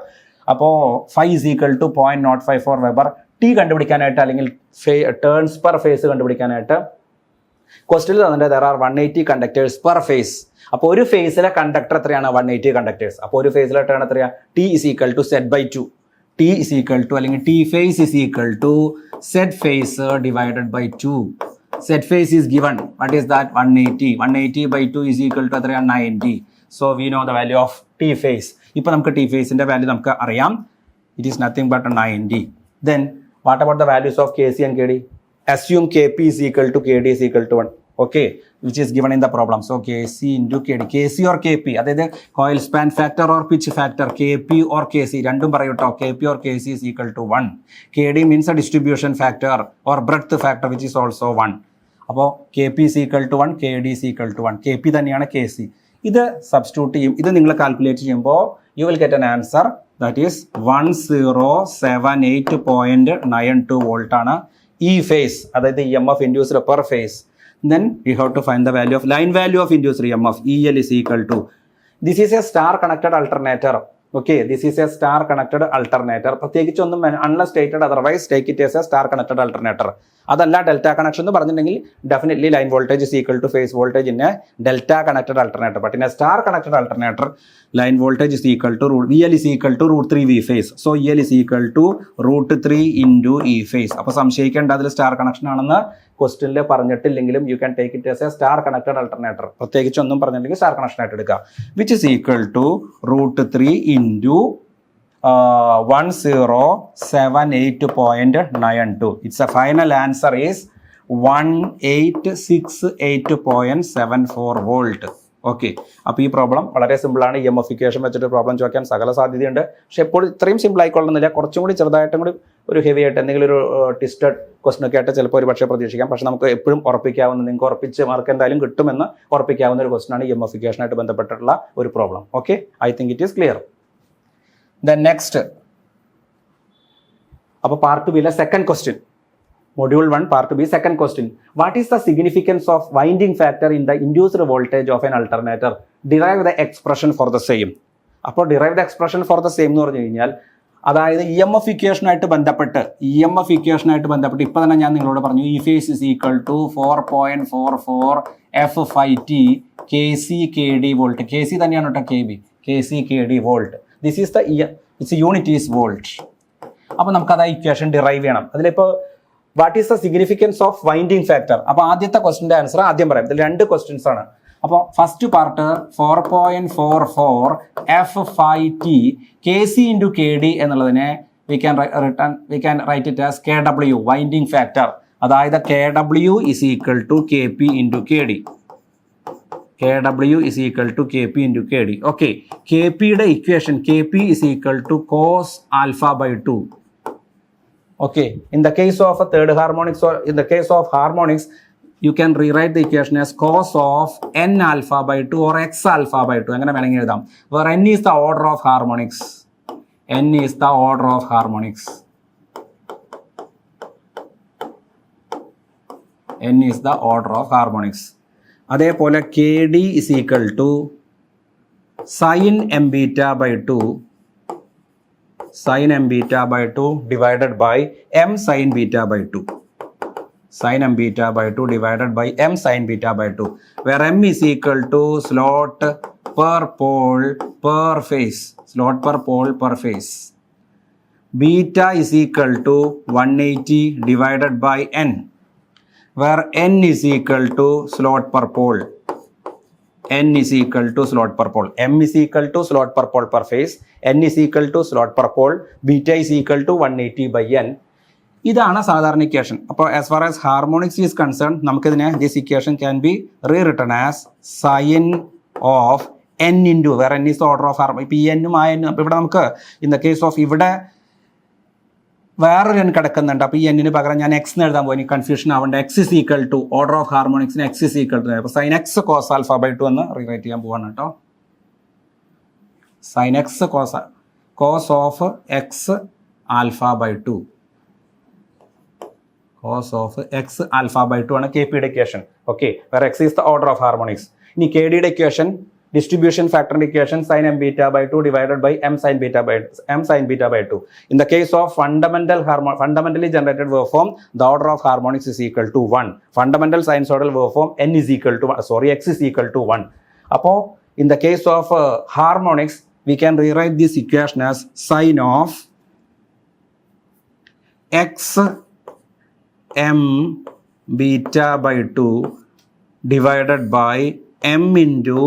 അപ്പോൾ 5 is equal to 0.054 Weber. T കണ്ടുപിടിക്കാനായിട്ട് അല്ലെങ്കിൽ ടേൺസ് പെർ ഫേസ് കണ്ടുപിടിക്കാനായിട്ട് ക്വസ്റ്റ്യനിൽ തന്നിട്ട് there are 180 conductors per phase. അപ്പോൾ ഒരു ഫേസിലെ കണ്ടക്ടർ എത്രയാണ്? 180 conductors. അപ്പോൾ ഒരു ഫേസിലെ ടേൺ എത്രയാണ്? T is equal to Z/2. T is equal to അല്ലെങ്കിൽ T phase is equal to Z phase divided by 2. Z phase is given. What is that? 180. 180 by 2 is equal to 90. So we know the value of T phase. ഇപ്പോൾ നമുക്ക് T phase ന്റെ value നമുക്ക് അറിയാം. It is nothing but 90. Then what about the values of Kc and Kd? Assume Kp is equal to Kd is equal to 1. Okay, which is given in the problem. So Kc into Kd. Kc or Kp, അതായത് coil span factor or pitch factor, Kp or Kc രണ്ടും പറയൂട്ടോ. Kp or Kc is equal to 1. Kd means a distribution factor or breadth factor, which is also 1. അപ്പോൾ Kp is equal to 1, Kd is equal to 1. Kp തന്നെയാണ് Kc. ഇത് substitute ചെയ്യും. ഇത് നിങ്ങൾ calculate ചെയ്യുമ്പോൾ you will get an answer that is 1078.92 volt ആണ് ഈ face, അതായത് EMF induced per phase. Then we have to find the value of line value of induced EMF. EL is equal to, this is a star connected alternator. Okay, this is a star connected alternator. പ്രത്യേകിച്ചൊന്നും unless stated otherwise, take it as a star connected alternator. അതല്ല delta connection എന്ന് പറഞ്ഞിട്ടുണ്ടെങ്കിൽ definitely line voltage is equal to phase voltage in a delta connected alternator. But in a star connected alternator, line voltage is equal to VL is equal to √3 V phase. So EL is equal to √3 into E phase. അപ്പോൾ സംശയിക്കേണ്ട അതിൽ star connection ആണെന്ന് ക്വസ്റ്റ്യനിൽ പറഞ്ഞിട്ടില്ലെങ്കിലും you can take it as a star connected alternator. പ്രത്യേകിച്ച് ഒന്നും പറഞ്ഞില്ലെങ്കിൽ star connection ആയിട്ട് എടുക്കുക. Which is equal to √3 into 1078.92. Its a final answer is 1868.74 volt. Okay, അപ്പോൾ ഈ പ്രോബ്ലം വളരെ സിമ്പിളാണ്. EMF ഇക്വേഷൻ വെച്ചിട്ട് പ്രോബ്ലം ചോദിക്കാൻ സകല സാധ്യതയുണ്ട്. പക്ഷെ എപ്പോഴും ഇത്രയും സിമ്പിൾ ആയിക്കൊള്ളുന്നില്ല. കുറച്ചും കൂടി ചെറുതായിട്ടും കൂടി ഒരു ഹെവി ആയിട്ട് എന്തെങ്കിലും ഒരു ട്വിസ്റ്റഡ് ക്വസ്റ്റൻ ഒക്കെ ആയിട്ട് ചിലപ്പോൾ ഒരു പക്ഷേ പ്രതീക്ഷിക്കാം. പക്ഷെ നമുക്ക് എപ്പോഴും ഉറപ്പിക്കാവുന്ന, നിങ്ങൾക്ക് ഉറപ്പിച്ച് മാർക്ക് എന്തായാലും കിട്ടുമെന്ന് ഉറപ്പിക്കാവുന്ന ഒരു ക്വസ്റ്റനാണ് EMF ഇക്വേഷനായിട്ട് ബന്ധപ്പെട്ടിട്ടുള്ള ഒരു problem. Okay, I think it is clear. Then next, അപ്പോൾ പാർട്ട് ബിയിലെ second question, Module 1, Part B, second question. What is the significance of winding factor in the induced voltage of an alternator? Derive the expression for the same. അപ്പോൾ derive the expression for the same എന്ന് പറഞ്ഞു കഴിഞ്ഞാൽ, അതായത് EMF ഇക്വേഷനായിട്ട് ബന്ധപ്പെട്ട് ഇപ്പോൾ തന്നെ ഞാൻ നിങ്ങളോട് പറഞ്ഞു E phase is equal to 4.44 F5T Kc Kd volt. Kc തന്നെയാണ് കേട്ടോ KB. Kc Kd volt. This is the its unit is volt. അപ്പോൾ നമുക്കത് ആ ഇക്വേഷൻ ഡിറൈവ് ചെയ്യണം. അതിലിപ്പോൾ what is the significance of winding factor? അപ്പോൾ ആദ്യത്തെ ക്വസ്റ്റിൻ്റെ ആൻസർ ആദ്യം പറയാം. ഇതിൽ രണ്ട് ക്വസ്റ്റ്യൻസ് ആണ്. അപ്പോൾ first part 4.44 F5T Kc into Kd എന്നുള്ളതിനെ we can write it as KW, winding factor. അതായത് KW is equal to Kp into Kd. KW is equal to Kp into Kd. Okay, Kpയുടെ equation Kp is equal to cos alpha by 2. Okay, in the case of a third harmonics or in the case of harmonics, you can rewrite the equation as cos of n alpha by 2 or x alpha by 2. അങ്ങനെ വേണമെങ്കിൽ എഴുതാം. Where n is the order of harmonics. N is the order of harmonics. N is the order of harmonics. അതേപോലെ Kd is equal to sin m beta by 2. Sin m beta by 2 divided by m sin beta by 2. Sin m beta by 2 divided by m sin beta by 2. Where m is equal to slot per pole per phase. Slot per pole per phase. Beta is equal to 180 divided by n. Where n is equal to slot per pole. N is equal to slot per pole. M is equal to slot per pole per phase. N is equal to slot per pole. Beta is equal to 180 by n. ഇതാണ് സാധാരണ equation. അപ്പോൾ as far as harmonics is concern നമുക്കിതിനെ this equation can be rewritten as sine of n into where n is order of harmonic. ഇപ്പോൾ ഈ എന്നും ആ എന്നും അപ്പോൾ ഇവിടെ നമുക്ക് ഇൻ ദ കേസ് ഓഫ് ഇവിടെ വേറൊരു എൻ കിടക്കുന്നുണ്ട്. അപ്പോൾ ഈ എന്നിന് പകരം ഞാൻ എക്സ് എന്ന് എഴുതാൻ പോയി, എനിക്ക് കൺഫ്യൂഷൻ ആവേണ്ട. X is equal to order of ഹാർമോണിക്സിന് എക്സ് ഇസ് ഈക്വൽ ടു, അപ്പോൾ sine x cos alpha by 2 എന്ന് റീറൈറ്റ് ചെയ്യാൻ പോവാണ് കേട്ടോ. Sine x cos of x alpha by 2, cos of x alpha by 2 ആണ് കെ പിയുടെ equation. Okay, where x is the order of harmonics. ഇനി K ഡിയുടെ equation, distribution factor equation sin m beta by 2 divided by m sin beta by 2. In the case of fundamentally generated wave form, the order of harmonics is equal to 1. Fundamental sinusoidal wave form n is equal to x is equal to 1. Appo in the case of harmonics, we can rewrite this equation as sin of x m beta by 2 divided by m into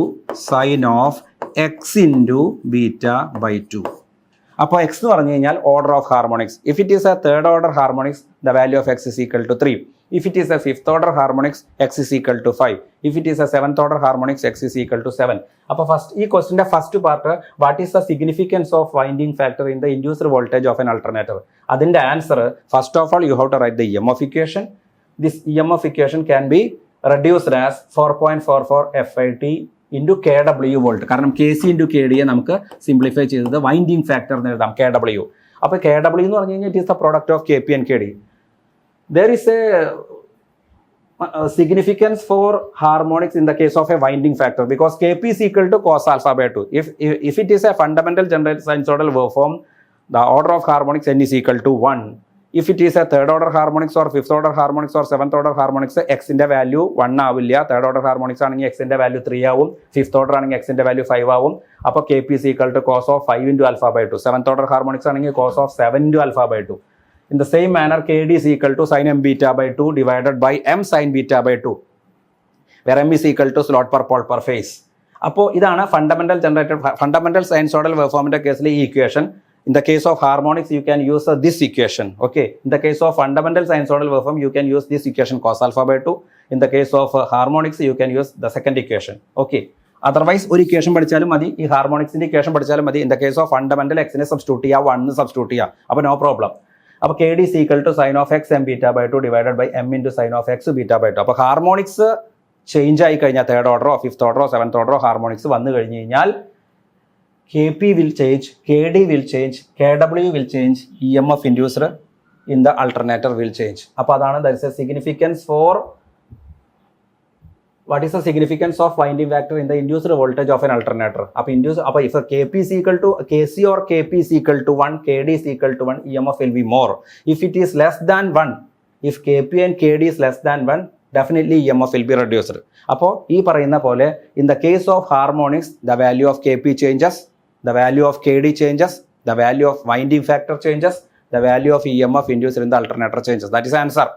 sin of x into beta by 2. അപ്പോൾ x എന്ന് പറഞ്ഞു കഴിഞ്ഞാൽ order of harmonics. If it is A third order harmonics, the value of x is equal to 3. If it is a fifth order harmonics, x is equal to 5. If it is a seventh order harmonics, x is equal to 7. അപ്പോൾ ഈ ക്വസ്റ്റിൻ്റെ first part, what is the significance of winding factor in the induced voltage of an alternator? അതിൻ്റെ answer, first of all you have to write the EMF equation. This EMF equation can be reduced as 4.44 FIT into KW volt. കാരണം KC into KD നമുക്ക് simplify ചെയ്തത് winding factor എന്ന് എഴുതാം, KW. അപ്പോൾ KW എന്ന് പറഞ്ഞു കഴിഞ്ഞാൽ it is the product of KP and KD. There is a significance for harmonics in the case of a winding factor because KP is equal to cos alpha by 2. If it is a fundamental generated sinusoidal waveform, the order of harmonics n is equal to 1. If it is a third order harmonics or fifth order harmonics or seventh order harmonics, x ന്റെ value 1 ആവില്ല. Third order harmonics ആണെങ്കിൽ x ന്റെ value 3 ആവും. Fifth order ആണെങ്കിൽ x ന്റെ value 5 ആവും. അപ്പോൾ KP is equal to cos of 5 into alpha by 2. Seventh order harmonics ആണെങ്കിൽ cos of 7 into alpha by 2. In the same manner, KD is equal to sin m beta by 2 divided by m sin beta by 2, where m is equal to slot per pole per phase. അപ്പോൾ ഇതാണ് fundamental sinusoidal വേവ്ഫോമിന്റെ കേസിലെ ഈ equation. In the case of harmonics, you can use this equation. Okay. In the case of fundamental sinusoidal waveform, you can use this equation cos alpha by 2. In the case of harmonics, you can use the second equation. Okay. Otherwise, ഒരു equation പഠിച്ചാലും മതി, ഈ ഹാർമോണിക്സിന്റെ equation പഠിച്ചാലും മതി. In the case of fundamental, x നെ substitute ചെയ്യുക, 1 substitute ചെയ്യുക. അപ്പോൾ നോ പ്രോബ്ലം. അപ്പോൾ KD is equal to sin of x m beta by 2 divided by m into sin of x beta by 2. അപ്പോൾ ഹാർമോണിക്സ് ചേഞ്ച് ആയി കഴിഞ്ഞാൽ third ഓർഡറോ fifth ഓർഡറോ seventh ഓർഡറോ harmonics വന്നു കഴിഞ്ഞ് കഴിഞ്ഞാൽ KP will change, KD will change, KW will change, EMF inducer in the alternator will change. അപ്പോൾ അതാണ് there is a significance for what is the significance of winding factor in the induced voltage of an alternator. അപ്പോൾ if KP is equal to KC or KP is equal to 1, KD is equal to 1, EMF will be more. If it is less than 1, if KP and KD is less than 1, definitely EMF will be reduced. അപ്പോൾ ഈ പറയുന്ന പോലെ in the case of harmonics, the value of KP changes, the value of KD changes, the value of winding factor changes, the value of EMF induced in the alternator changes. That is the answer.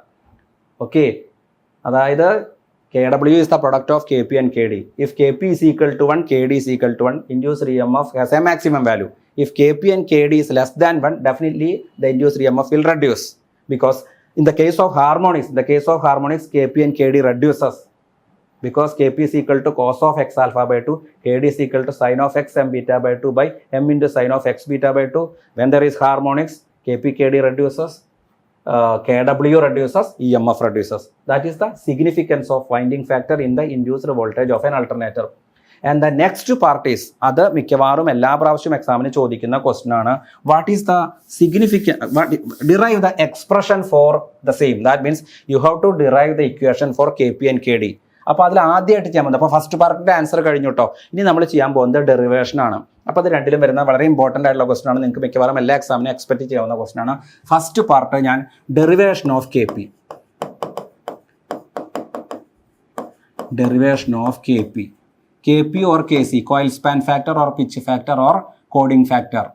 Okay. അതായത് KW is the product of KP and KD. If KP is equal to 1, KD is equal to 1, induced EMF has a maximum value. If KP and KD is less than 1, definitely the induced EMF will reduce. Because in the case of harmonics, KP and KD reduces. Because KP is equal to cos of x alpha by 2, KD is equal to sin of x m beta by 2 by m into sin of x beta by 2. When there is harmonics, KP, KD reduces, KW reduces, EMF reduces. That is the significance of winding factor in the induced voltage of an alternator. And the next part is, അത് മിക്കവാറും എല്ലാ പ്രാവശ്യം എക്സാമിന് ചോദിക്കുന്ന question ആണ്, what is the derive the expression for the same. That means you have to derive the equation for KP and KD. അപ്പോൾ അതിൽ ആദ്യമായിട്ട് ചെയ്യാൻ പോകുന്നത്, അപ്പോൾ ഫസ്റ്റ് പാർട്ടിൻ്റെ ആൻസർ കഴിഞ്ഞു കേട്ടോ. ഇനി നമ്മൾ ചെയ്യാൻ പോകുന്നത് ഡെറിവേഷൻ ആണ്. അപ്പോൾ അത് രണ്ടിലും വരുന്ന വളരെ ഇമ്പോർട്ടൻ്റ് ആയിട്ടുള്ള ക്വസ്റ്റൻ ആണ്. നിങ്ങൾക്ക് മിക്കവാറും എല്ലാ എക്സാമിനും എക്സ്പെക്ട് ചെയ്യാവുന്ന ക്വസ്റ്റൻ ആണ്. ഫസ്റ്റ് പാർട്ട് ഞാൻ derivation of KP. Derivation of KP or KC, coil span factor or pitch factor or coding factor.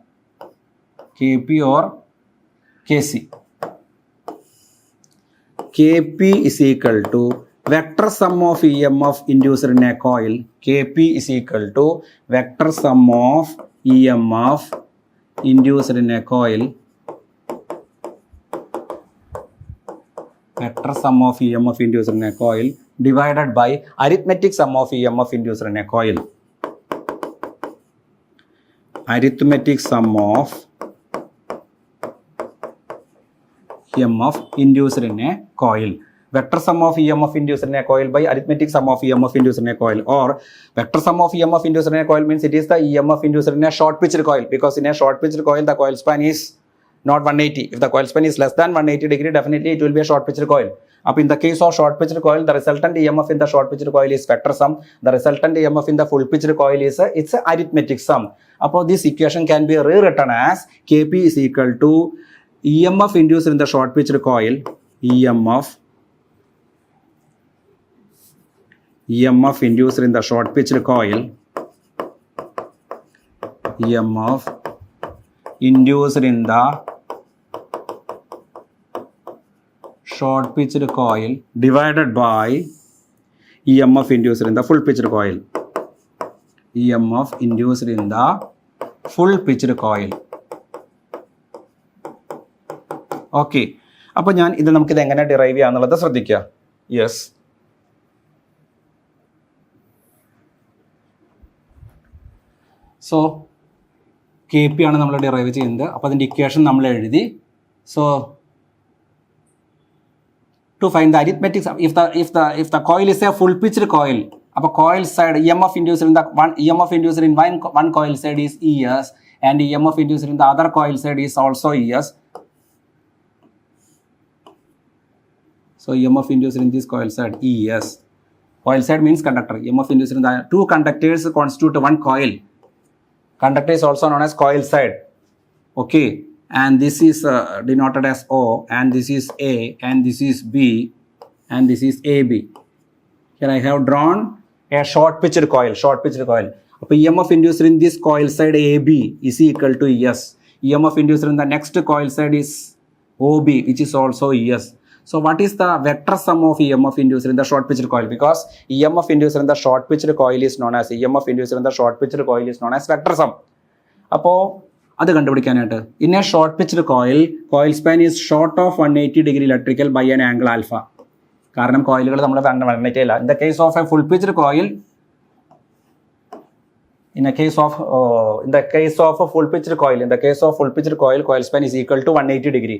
KP or KC. KP is equal to vector sum of EMF induced in a coil. KP is equal to vector sum of EMF induced in a coil vector sum of EMF induced in a coil divided by arithmetic sum of EMF induced in a coil. Arithmetic sum of EMF induced in a coil. Vector sum of EMF induced in a coil by arithmetic sum of EMF induced in a coil, or vector sum of EMF induced in a coil means it is the EMF induced in a short pitched coil, because in a short pitched coil the coil span is not 180. If the coil span is less than 180 degree, definitely it will be a short pitched coil. Up in the case of short pitched coil, the resultant EMF in the short pitched coil is vector sum. The resultant EMF in the full pitched coil is it's a arithmetic sum. Upon this equation can be rewritten as Kp is equal to EMF induced in the short pitched coil, EMF induced in the short pitched coil, EMF induced in the short pitched coil divided by EMF induced in the full pitched coil, EMF induced in the full pitched coil. Okay, അപ്പോൾ ഞാൻ ഇത് നമുക്കിത് എങ്ങനെ derive ചെയ്യാന്നുള്ളത് ശ്രദ്ധിക്കുക. Yes, so K P ആണ് നമ്മൾ derive ചെയ്യുന്നത്. അപ്പോൾ അതിൻ്റെ ഇക്വേഷൻ നമ്മൾ എഴുതി. So to find the arithmetic sum, if the coil is a full pitched coil, appo coil side EMF induced in the EMF induced in one coil side is ES, and EMF induced in the other coil side is also ES. So EMF induced in this coil side ES. Coil side means conductor. EMF induced in the two conductors constitute one coil. Conductor is also known as coil side. Okay. And this is denoted as O, and this is A, and this is B, and this is AB. Here I have drawn a short pitched coil. അപ്പോൾ EMF induced in this coil side AB is equal to ES. EMF induced in the next coil side is OB, which is also ES. So what is the vector sum of EMF induced in the short pitched coil? Because EMF induced in the short pitched coil is known as vector sum. അപ്പോൾ അത് കണ്ടുപിടിക്കാനായിട്ട് in a short pitched coil span is short of 180 degree electrical by an angle alpha. കാരണം കോയിലുകൾ നമ്മൾ 180 അല്ല. In the case of a full pitched coil, in the case of full pitched coil, coil span is equal to 180 degree.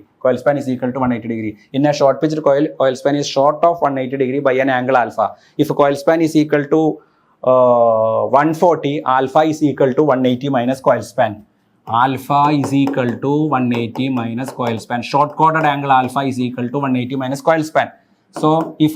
In a short pitched coil span is short of 180 degree by an angle alpha. If coil span is equal to 140, alpha is equal to 180 minus coil span. Alpha is equal to 180 minus coil span. Short coded angle alpha is equal to 180 minus coil span. So if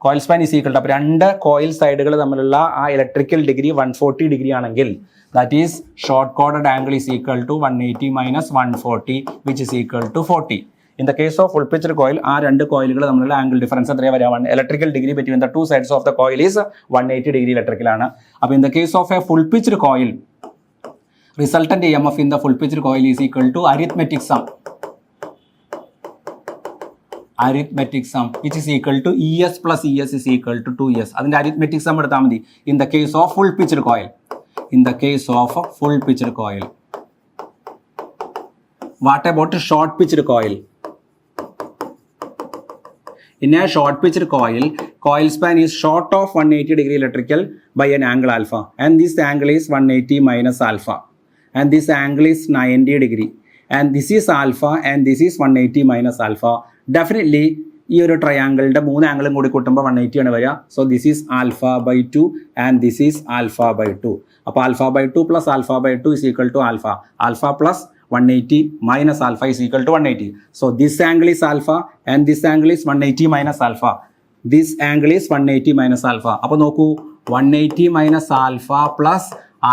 coil span is equal to, അപ്പോൾ രണ്ട് coil സൈഡുകൾ തമ്മിലുള്ള ആ electrical degree 140 degree ആണെങ്കിൽ that is short coded angle is equal to 180 minus 140, which is equal to 40. In the case of full pitched coil, ആ രണ്ട് കോയിലുകൾ തമ്മിലുള്ള angle difference എത്രയാണ് വരിക? Electrical degree between the two sides of the coil is 180 degree electrical ആണ്. അപ്പോൾ in the case of a full pitched coil, resultant EMF in the full pitched coil is equal to arithmetic sum, which is equal to ES plus ES is equal to 2S. അതിന്റെ arithmetic sum എടുത്താൽ മതി. In the case of full pitched coil. What about short pitched coil? In a short pitched coil span is short of 180 degree electrical by an angle alpha, and this angle is 180 minus alpha, and this angle is 90 degree, and this is alpha, and this is 180 minus alpha. Definitely ഈ ഒരു ട്രയാങ്കിളിൻ്റെ 3 ആംഗിളും കൂടി കൂട്ടുമ്പോൾ 180 ആണ് വരിക. So this is alpha by 2 and this is alpha by 2. അപ്പോൾ alpha by 2 plus alpha by 2 is equal to alpha. Alpha plus 180 minus alpha is equal to 180. So this angle is alpha and this angle is 180 minus alpha. This angle is 180 minus alpha. അപ്പോൾ നോക്കൂ, 180 minus alpha plus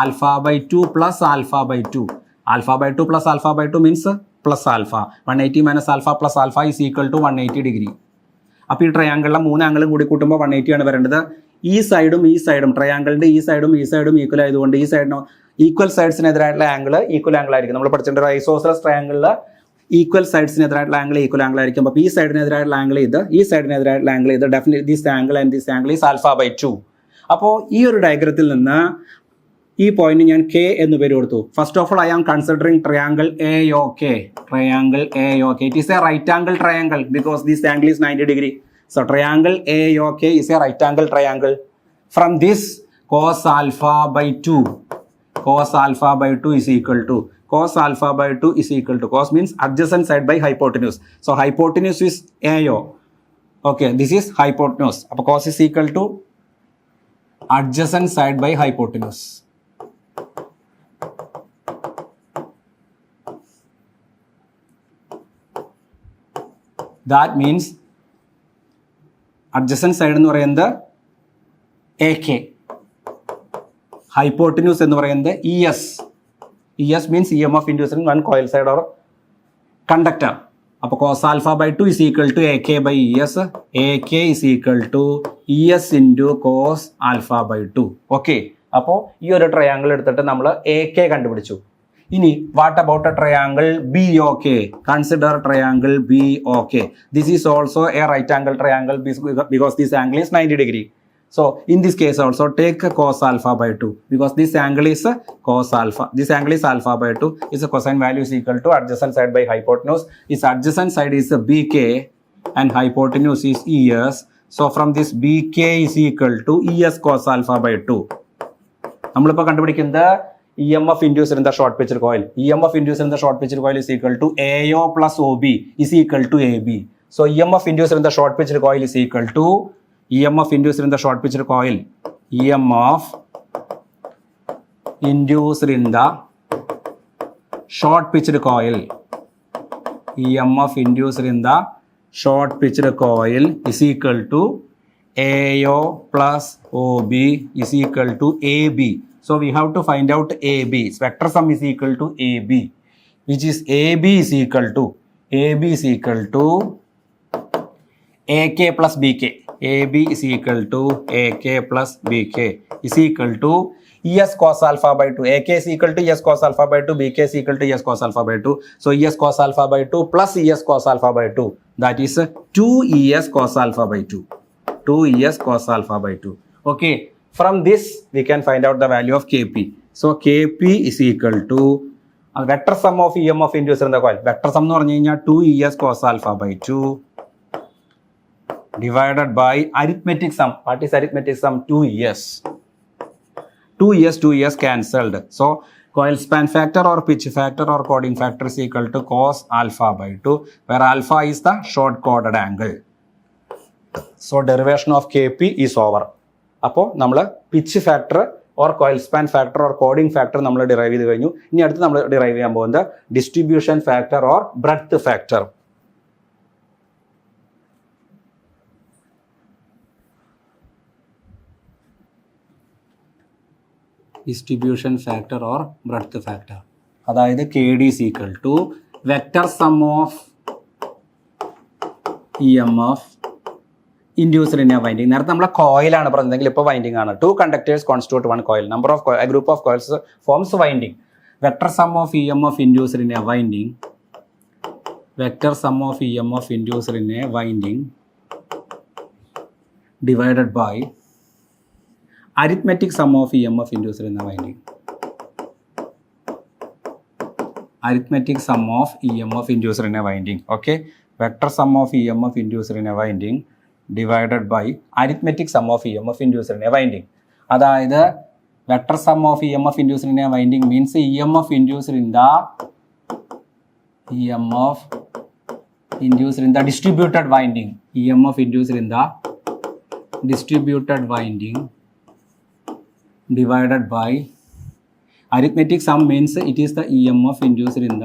alpha by 2 plus alpha by 2. Alpha by 2 plus alpha by 2 means plus alpha. 180 minus alpha plus alpha is equal to 180 degree. അപ്പോൾ ഈ ട്രയാങ്കിളിലെ 3 ആംഗിളും കൂടി കൂട്ടുമ്പോൾ 180 ആണ് വരേണ്ടത്. ഈ സൈഡും ട്രയാങ്കിളിൻ്റെ ഈ സൈഡും ഈക്വൽ ആയതുകൊണ്ട് ഈ സൈഡിനോ ഈക്വൽ സൈഡ്സിനെതിരായിട്ടുള്ള ആംഗിൾ ഈക്വൽ ആംഗിൾ ആയിരിക്കും. നമ്മൾ പഠിച്ചിട്ടുണ്ട് ഐസോസെലസ് ട്രയാങ്കിളിൽ ഈക്വൽ സൈഡ്സിനെതിരായിട്ടുള്ള ആംഗിൾ ഈക്വൽ ആംഗിൾ ആയിരിക്കും. അപ്പോൾ ഈ സൈഡിനെതിരായിട്ടുള്ള ആംഗിൾ ഇത്, ഈ സൈഡിനെതിരായിട്ടുള്ള ആംഗിൾ ഇത്. Definitely this angle and this angle is alpha by 2. അപ്പോൾ ഈ ഒരു ഡയഗ്രത്തിൽ നിന്ന് ഈ പോയിന്റ് ഞാൻ കെ എന്ന് പേര് കൊടുത്തു. First of all I am considering triangle A O K. Triangle A O K. It is a right angle triangle because this angle is 90 degree. So triangle AOK is a right angle triangle. From this cos alpha by 2. Cos alpha by 2 is equal to. Cos alpha by 2 is equal to. Cos means adjacent side by hypotenuse. So hypotenuse is AO. Okay, this is hypotenuse. So cos is equal to adjacent side by hypotenuse. That means adjacent side എന്ന് പറയുന്നത് A K, hypotenuse എന്ന് പറയുന്നത് E S. E S means E M F inducing one coil side or conductor. അപ്പോൾ cos alpha by 2 is equal to A K by E S. A K is equal to E S into cos alpha by 2. Okay, അപ്പോൾ ഈ ഒരു triangle എടുത്തിട്ട് നമ്മൾ A K കണ്ടുപിടിച്ചു. ഇനി what about a triangle B O K? Consider triangle B O K. This is also a right angle triangle because this angle is 90 degree. So in this case also take cos alpha by 2 because this angle is cos alpha. This angle is alpha by 2. Its cosine value is equal to adjacent side by hypotenuse. Its adjacent side is BK and hypotenuse is ES. So from this BK is equal to ES cos alpha by 2. നമ്മളിപ്പോൾ കണ്ടുപിടിക്കുന്നത് EMF induced in the short pitch coil. EMF induced in the short pitch coil is equal to AO plus OB is equal to AB. So EMF induced in the short pitch coil is equal to EMF induced in the short pitch coil. EMF induced in the short pitched coil. EMF induced in the short pitched coil is equal to AO plus OB is equal to AB. So we have to find out AB. Vector sum is equal to AB, which is AB is equal to AK plus BK. AB is equal to AK plus BK is equal to ES cos alpha by 2. AK is equal to ES cos alpha by 2. BK is equal to ES cos alpha by 2. So ES cos alpha by 2 plus ES cos alpha by 2. That is 2 ES cos alpha by 2. 2 ES cos alpha by 2. Okay. From this we can find out the value of Kp. So Kp is equal to vector sum of EMF induced in the coil. Vector sum എന്ന് പറഞ്ഞു കഴിഞ്ഞാൽ 2 ES cos alpha by 2 divided by arithmetic sum. What is arithmetic sum? 2 ES. 2 ES, 2 ES cancelled. So coil span factor or pitch factor or coding factor is equal to cos alpha by 2, where alpha is the short coded angle. So derivation of Kp is over. അപ്പോൾ നമ്മൾ pitch factor or coil span factor or coding factor നമ്മൾ derive ചെയ്ത് കഴിഞ്ഞു. ഇനി അടുത്ത് നമ്മൾ derive ചെയ്യാൻ പോകുന്നത് distribution factor or breadth factor. Distribution factor or breadth factor, അതായത് KD is equal to vector some of EMF induced in a winding. നേരത്തെ നമ്മളെ കോയിലാണ് പറഞ്ഞതെങ്കിൽ ഇപ്പോൾ വൈൻഡിങ് ആണ്. 2 conductors constitute 1 coil. Number of a group of coils forms winding. Vector sum of EMF induced in a winding. Vector sum of EMF induced in a winding divided by arithmetic sum of EMF induced in a winding. Arithmetic sum of EMF induced in a winding. Okay. Vector sum of EMF induced in a winding divided by arithmetic sum of EMF induced in a winding. അതായത് vector sum of EMF induced in a winding means EMF induced in the distributed winding. EMF induced in the distributed winding divided by arithmetic sum means it is the EMF induced in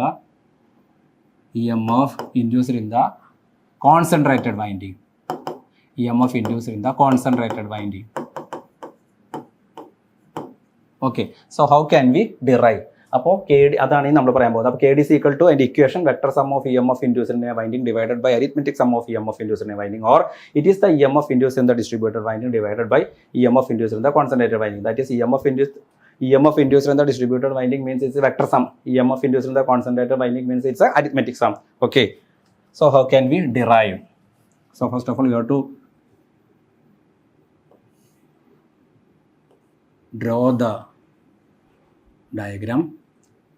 the concentrated winding. EMF induced in the concentrated winding. Okay, so how can we derive? അപ്പോൾ KD അതാണ് നമ്മൾ പറയാൻ പോകുന്നത്. അപ്പോൾ KD is equal to and equation vector sum of EMF induced in a winding divided by arithmetic sum of EMF induced in a winding, or it is the EMF induced in the distributed winding divided by EMF induced in the concentrated winding. That is EMF induced in the distributed winding means it's a vector sum. EMF induced in the concentrated winding means it's a arithmetic sum. Okay, so how can we derive? So first of all we have to draw the diagram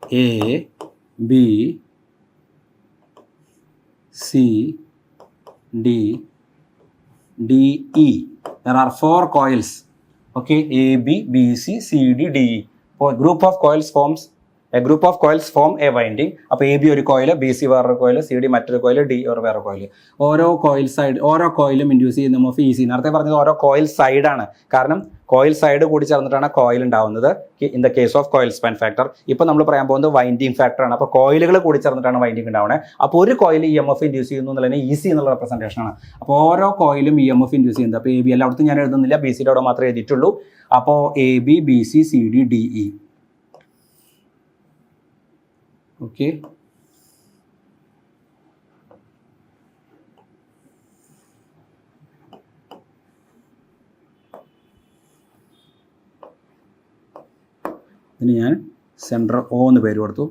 A, B, C, D, D, E. There are 4 coils. Okay, A, B, B, C, C, D, D, E. For a group of coils forms a winding. അപ്പോൾ A B ഒരു coil, B C വേറൊരു coil, C D മറ്റൊരു coil, D ഒരു വേറെ coil. ഓരോ കോയിലും induce ചെയ്യുന്ന M of E C. നേരത്തെ പറഞ്ഞത് ഓരോ കോയിൽ സൈഡാണ്. കാരണം കോയിൽ സൈഡ് കൂടി ചേർന്നിട്ടാണ് കോയിൽ ഉണ്ടാവുന്നത് in the case of coil span factor. ഇപ്പോൾ നമ്മൾ പറയാൻ പോകുന്നത് വൈൻഡിങ് ഫാക്ടറാണ്. അപ്പോൾ കോയിലുകൾ കൂടി ചേർന്നിട്ടാണ് വൈൻഡിങ് ഉണ്ടാവുന്നത്. അപ്പോൾ ഒരു coil E M F induce ചെയ്യുന്നു എന്നുള്ളതിന് ഇ സി എന്നുള്ള റെപ്രസെൻറ്റേഷൻ ആണ്. അപ്പോൾ ഓരോ കോയിലും ഇ എം എഫ് ഇൻഡ്യൂസ് ചെയ്യുന്നത്. അപ്പോൾ എ ബി എല്ലായിടത്തും ഞാൻ എഴുതുന്നില്ല, ബി സിയുടെ അവിടെ മാത്രമേ എഴുതിയിട്ടുള്ളൂ. അപ്പോൾ A B, B C, C D, D E. Okay, ഇതിന് ഞാൻ സെൻറ്റർ ഒ എന്ന് പേര് കൊടുത്തു.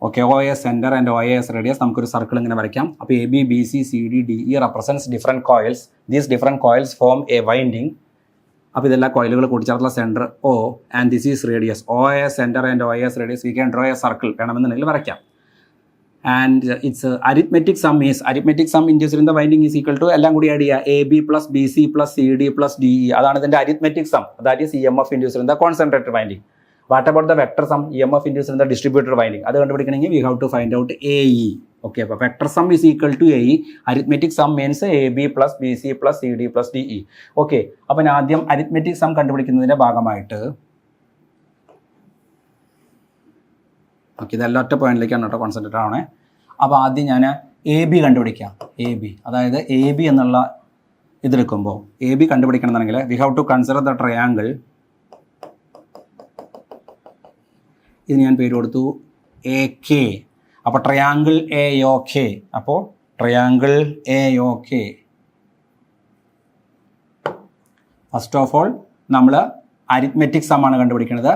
Okay, O A centre and O S radius. നമുക്കൊരു സർക്കിൾ ഇങ്ങനെ വരയ്ക്കാം. അപ്പോൾ A B, B C, C D, D E represents different coils. These different coils form a winding. അപ്പോൾ ഇതെല്ലാം കോയിലുകൾ കൂടിച്ചേർത്തുള്ള centre O and this is radius. O A centre and O S radius. We can draw A circle വേണമെന്നുണ്ടെങ്കിൽ വരയ്ക്കാം. And it's arithmetic sum induced in the winding is equal to എല്ലാം കൂടി add ചെയ്യുക. A B plus B C plus C D plus D E. അതാണ് ഇതിൻ്റെ arithmetic sum. That is E M F induced in the concentrated winding. What about the vector sum? E M F induced in the distributed winding. അത് കണ്ടുപിടിക്കണമെങ്കിൽ we have to find out A E. Okay, അപ്പോൾ vector sum is equal to A E. Arithmetic sum means A B plus B C plus C D plus D E. Okay, അപ്പം ആദ്യം arithmetic some കണ്ടുപിടിക്കുന്നതിൻ്റെ ഭാഗമായിട്ട് okay, ഇതെല്ലാം ഒറ്റ പോയിന്റിലേക്കാണ് കേട്ടോ concentrate ആവണേ. അപ്പോൾ ആദ്യം ഞാൻ എ ബി കണ്ടുപിടിക്കാം. എ ബി, അതായത് എ ബി എന്നുള്ള ഇതെടുക്കുമ്പോൾ എ ബി കണ്ടുപിടിക്കണമെന്നുണ്ടെങ്കിൽ we have to consider the triangle. ഇത് ഞാൻ പേര് കൊടുത്തു എ കെ. അപ്പോൾ ട്രയാങ്കിൾ എ ഒ കെ. അപ്പോൾ triangle A O K. First of all നമ്മൾ അരിത്മെറ്റിക് സം ആണ് കണ്ടുപിടിക്കുന്നത്.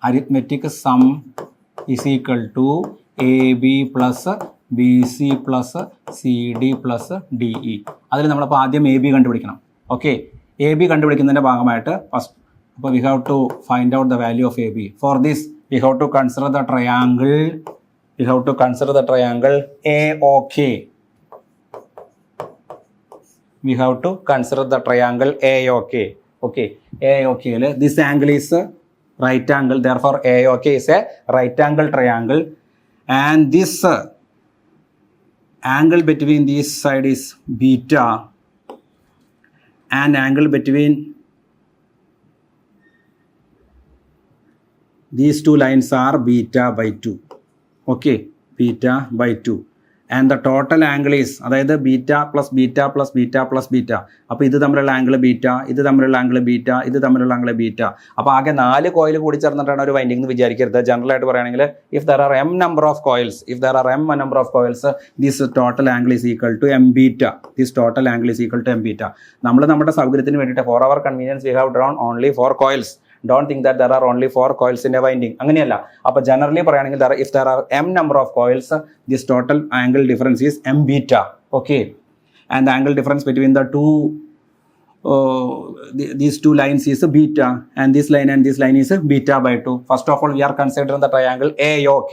Arithmetic sum is equal to AB plus B C plus C D plus D E. അതിൽ നമ്മളിപ്പോൾ ആദ്യം എ ബി കണ്ടുപിടിക്കണം. Okay, A B കണ്ടുപിടിക്കുന്നതിൻ്റെ ഭാഗമായിട്ട് ഫസ്റ്റ് അപ്പോൾ we have to find out the value of A B. For this we have to consider the triangle A O K. We have to consider the triangle AOK. Okay, AOK this angle is right angle, therefore AOK is a right angle triangle, and this angle between this side is beta, and angle between these two lines are beta by 2. Okay, beta by 2, and the total angle is അതായത് beta plus beta plus beta plus beta. അപ്പോൾ ഇത് തമ്മിലുള്ള angle beta, ഇത് തമ്മിലുള്ള angle beta, ഇത് തമ്മിലുള്ള angle beta. അപ്പോൾ ആകെ 4 കോയിൽ കൂടി ചേർന്നിട്ടാണ് ഒരു വൈൻഡിംഗ് എന്ന് വിചാരിക്കരുത്. ജനറൽ ആയിട്ട് പറയുകയാണെങ്കിൽ if there R m number of coils, this total angle is equal to m beta. This total angle is equal to m beta. നമ്മൾ നമ്മുടെ സൗകര്യത്തിന് വേണ്ടിയിട്ട് for our convenience we have drawn only 4 coils. Don't think that there are only 4 coils in a winding. അങ്ങനെയല്ല. അപ്പോൾ generally പറയുകയാണെങ്കിൽ if there are m number of coils, this total angle difference is m beta. Okay, and the angle difference between the two these two lines is beta, and this line and this line is beta by 2. First of all we are considering the triangle AOK.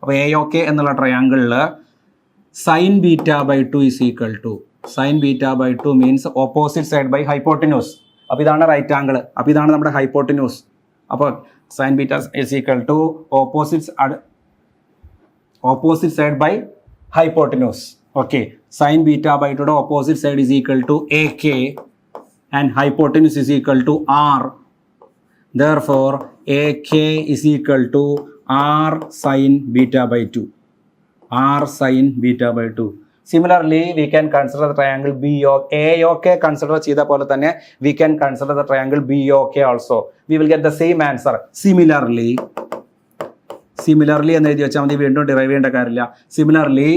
അപ്പോൾ AOK എന്നുള്ള ട്രയാങ്കിളിൽ sin beta by 2 is equal to, sin beta by 2 means opposite side by hypotenuse. അപ്പോൾ ഇതാണ് right angle, അപ്പോൾ ഇതാണ് നമ്മുടെ hypotenuse. അപ്പോൾ sin beta is equal to opposite side by hypotenuse. Okay, sin beta by 2 opposite side is equal to AK, and hypotenuse is equal to R. Therefore AK is equal to R sin beta by 2. Similarly, we can consider the triangle AOK. Consider ചെയ്ത പോലെ തന്നെ we can consider the triangle BOK also. We will get the same answer. Similarly എന്ന് എഴുതി വെച്ചാൽ മതി, വീണ്ടും derive ചെയ്യേണ്ട കാര്യമില്ല. Similarly,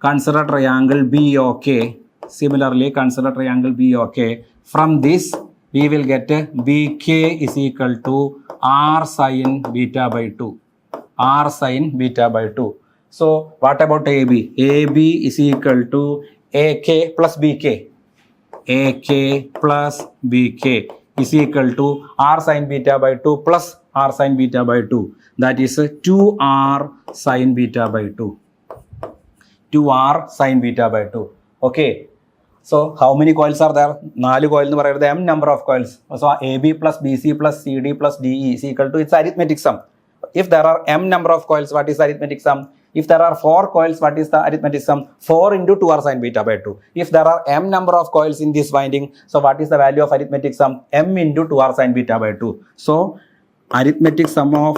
consider triangle BOK. From this, we will get BK is equal to R sin beta by 2. So what about AB? AB is equal to AK plus BK. AK plus BK is equal to R sin beta by 2 plus R sin beta by 2. That is 2R sin beta by 2. 2R sin beta by 2. Okay. So how many coils are there? 4 coils എന്ന് പറയുന്നത് m number of coils. So AB plus BC plus CD plus DE is equal to its arithmetic sum. If there are m number of coils, what is the arithmetic sum? If there are 4 coils, what is the arithmetic sum? 4 into 2R sin beta by 2. If there are m number of coils in this winding, so what is the value of arithmetic sum? M into 2R sin beta by 2. So arithmetic sum of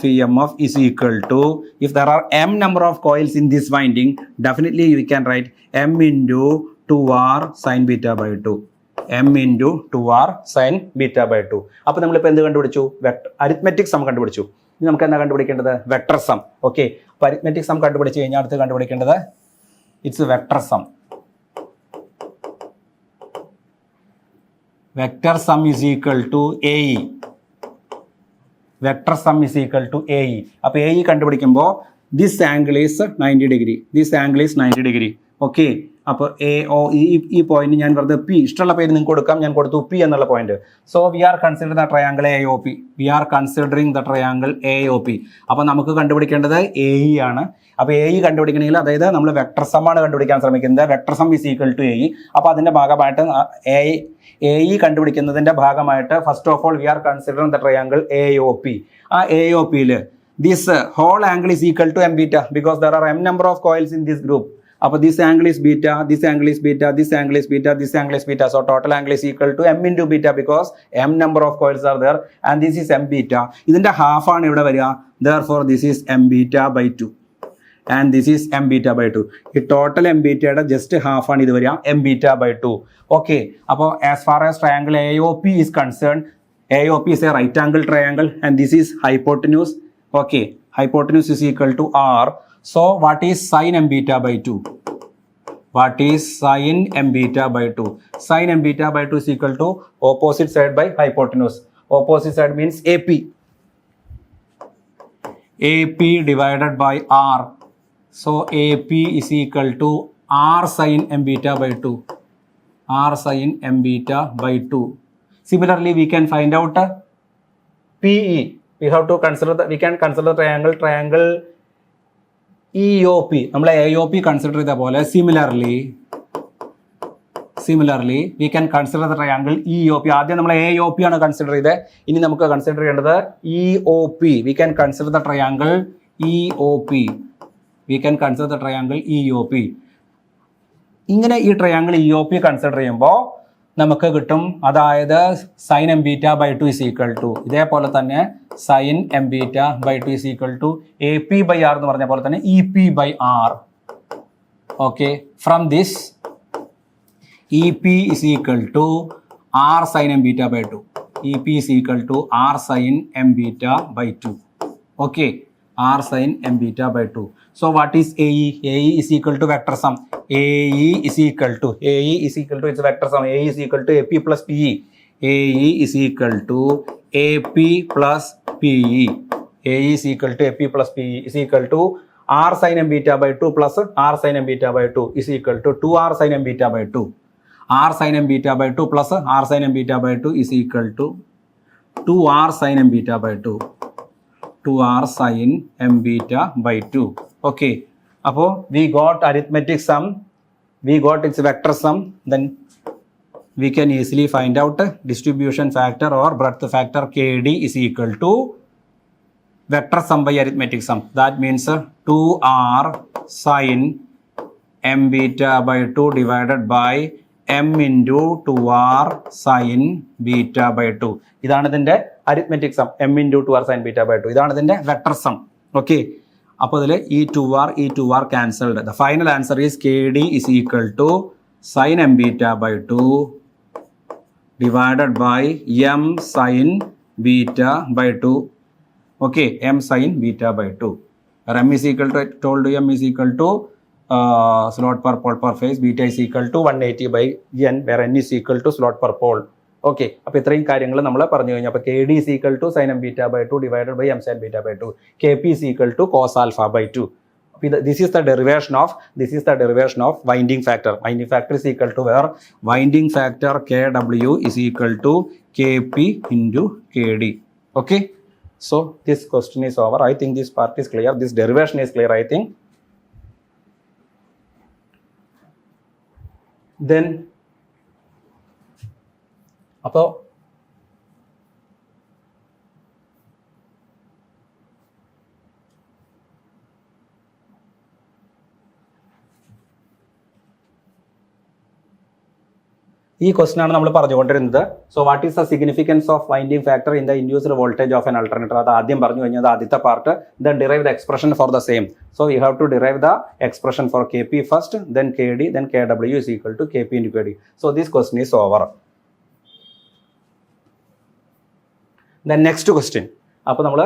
EMF is equal to, if there are m number of coils in this winding, definitely we can write m into 2R sin beta by 2. m into 2R sin beta by 2. അപ്പോൾ നമ്മളിപ്പോൾ എന്ത് കണ്ടുപിടിച്ചു? Arithmetic some കണ്ടുപിടിച്ചു. ഇനി നമുക്ക് എന്താ കണ്ടുപിടിക്കേണ്ടത്? Vector sum. Okay, അപ്പോൾ അരിത്മെറ്റിക് സം കണ്ടുപിടിച്ച് കഴിഞ്ഞാൽ അടുത്ത് കണ്ടുപിടിക്കേണ്ടത് it's vector sum. Vector sum is equal to AE. Vector sum is equal to AE. അപ്പോൾ AE കണ്ടുപിടിക്കുമ്പോൾ this angle is 90 degree, this angle is 90 degree. Okay, അപ്പോൾ ഈ പോയിന്റ് ഞാൻ വെറുതെ പി, ഇഷ്ടമുള്ള പേര് നിങ്ങൾക്ക് കൊടുക്കാം, ഞാൻ കൊടുത്തു പി എന്നുള്ള point. So we are consider the triangle AOP. We are considering the triangle AOP. അപ്പോൾ നമുക്ക് കണ്ടുപിടിക്കേണ്ടത് AE ആണ്. അപ്പോൾ AE കണ്ടുപിടിക്കണമെങ്കിൽ, അതായത് നമ്മൾ വെക്ടർ സം ആണ് കണ്ടുപിടിക്കാൻ ശ്രമിക്കുന്നത്. Vector sum is equal to AE. അപ്പോൾ അതിൻ്റെ ഭാഗമായിട്ട് AE കണ്ടുപിടിക്കുന്നതിൻ്റെ ഭാഗമായിട്ട് first of all we are considering the triangle AOP. ആ AOPയിൽ this whole angle is equal to m beta because there are m number of coils in this group. അപ്പോൾ this angle is beta, this angle is beta, this angle is beta, this angle is beta. So total angle is equal to m into beta because m number of coils are there and this is m beta. ഇതിൻ്റെ half ആണ് ഇവിടെ വരിക. Therefore this is m beta by 2 and this is m beta by 2. ഈ total m ബീറ്റയുടെ just half ആണ് ഇത് വരിക, m beta by 2. Okay, അപ്പോൾ as far as triangle AOP is concerned, AOP is a right angle triangle and this is hypotenuse. Okay, hypotenuse is equal to R. So what is sin m beta by 2? What is sin m beta by 2? Sin m beta by 2 is equal to opposite side by hypotenuse. Opposite side means AP. AP divided by R. So AP is equal to R sin m beta by 2. R sin m beta by 2. Similarly, we can find out PE. We have to consider we can consider triangle EOP. നമ്മൾ AOP consider ചെയ്ത പോലെ similarly we can consider the triangle EOP. ആദ്യം നമ്മൾ AOP ആണ് consider ചെയ്തത്. ഇനി നമുക്ക് consider ചെയ്യേണ്ടത് EOP. We can consider the triangle EOP. We can consider the triangle EOP. ഇങ്ങനെ ഈ ട്രയാങ്കിൾ EOP കൺസിഡർ ചെയ്യുമ്പോൾ നമുക്ക് കിട്ടും, അതായത് sine m beta by 2 is equal to, ഇതേപോലെ തന്നെ sine m beta by 2 is equal to AP by R എന്ന് പറഞ്ഞ പോലെ തന്നെ EP by R. Okay, from this EP is equal to R sine m beta by 2. EP is equal to R sine m beta by 2. Okay, R sin m beta by 2. So what is AE? AE is equal to vector sum. AE is equal to its vector sum. AE is equal to AP plus PE. AE is equal to AP plus PE. AE is equal to AP plus PE is equal to R sin m beta by 2 plus R sin m beta by 2 is equal to 2R sin m beta by 2. R sin m beta by 2 plus R sin m beta by 2 is equal to 2R sin m beta by 2. 2R sin m beta by 2. Okay, അപ്പോൾ we got arithmetic sum, we got its vector sum, then we can easily find out distribution factor or breadth factor KD is equal to vector sum by arithmetic sum. That means 2R sin m beta by 2 divided by m into 2R sin beta by 2. ഇതാണ് ഇതിൻ്റെ arithmetic sum, m into 2R sin beta by 2. ഇതാണ് ഇതിൻ്റെ vector sum. Okay, അപ്പോൾ ഇതിൽ ഈ 2R cancelled. The final answer is KD is equal to sin m beta by 2 divided by m sin beta by 2. Okay, m sin beta by 2. Where m is equal to, I told you m is equal to slot per pole per phase, beta is equal to 180 by n, where n is equal to slot per pole. Okay, അപ്പോൾ ഇത്രയും കാര്യങ്ങൾ നമ്മൾ പറഞ്ഞു കഴിഞ്ഞു. അപ്പോൾ KD is equal to sin m beta by 2 divided by m sin beta by 2. KP is equal to cos alpha by 2. this is the derivation of winding factor. Winding factor is equal to where winding factor Kw is equal to Kp into Kd. Okay, so this question is over. I think this part is clear, this derivation is clear, I think. Then അപ്പോൾ ഈ question ആണ് നമ്മൾ പറഞ്ഞുകൊണ്ടിരുന്നത്. So what is the significance of winding factor in the induced voltage of an alternator? അത് ആദ്യം പറഞ്ഞു കഴിഞ്ഞത് ആദ്യത്തെ part. Then derive the expression for the same. So you have to derive the expression for K P first, then K D, then K W is equal to K P into K D. So this question is over. Then next question. അപ്പോൾ നമ്മൾ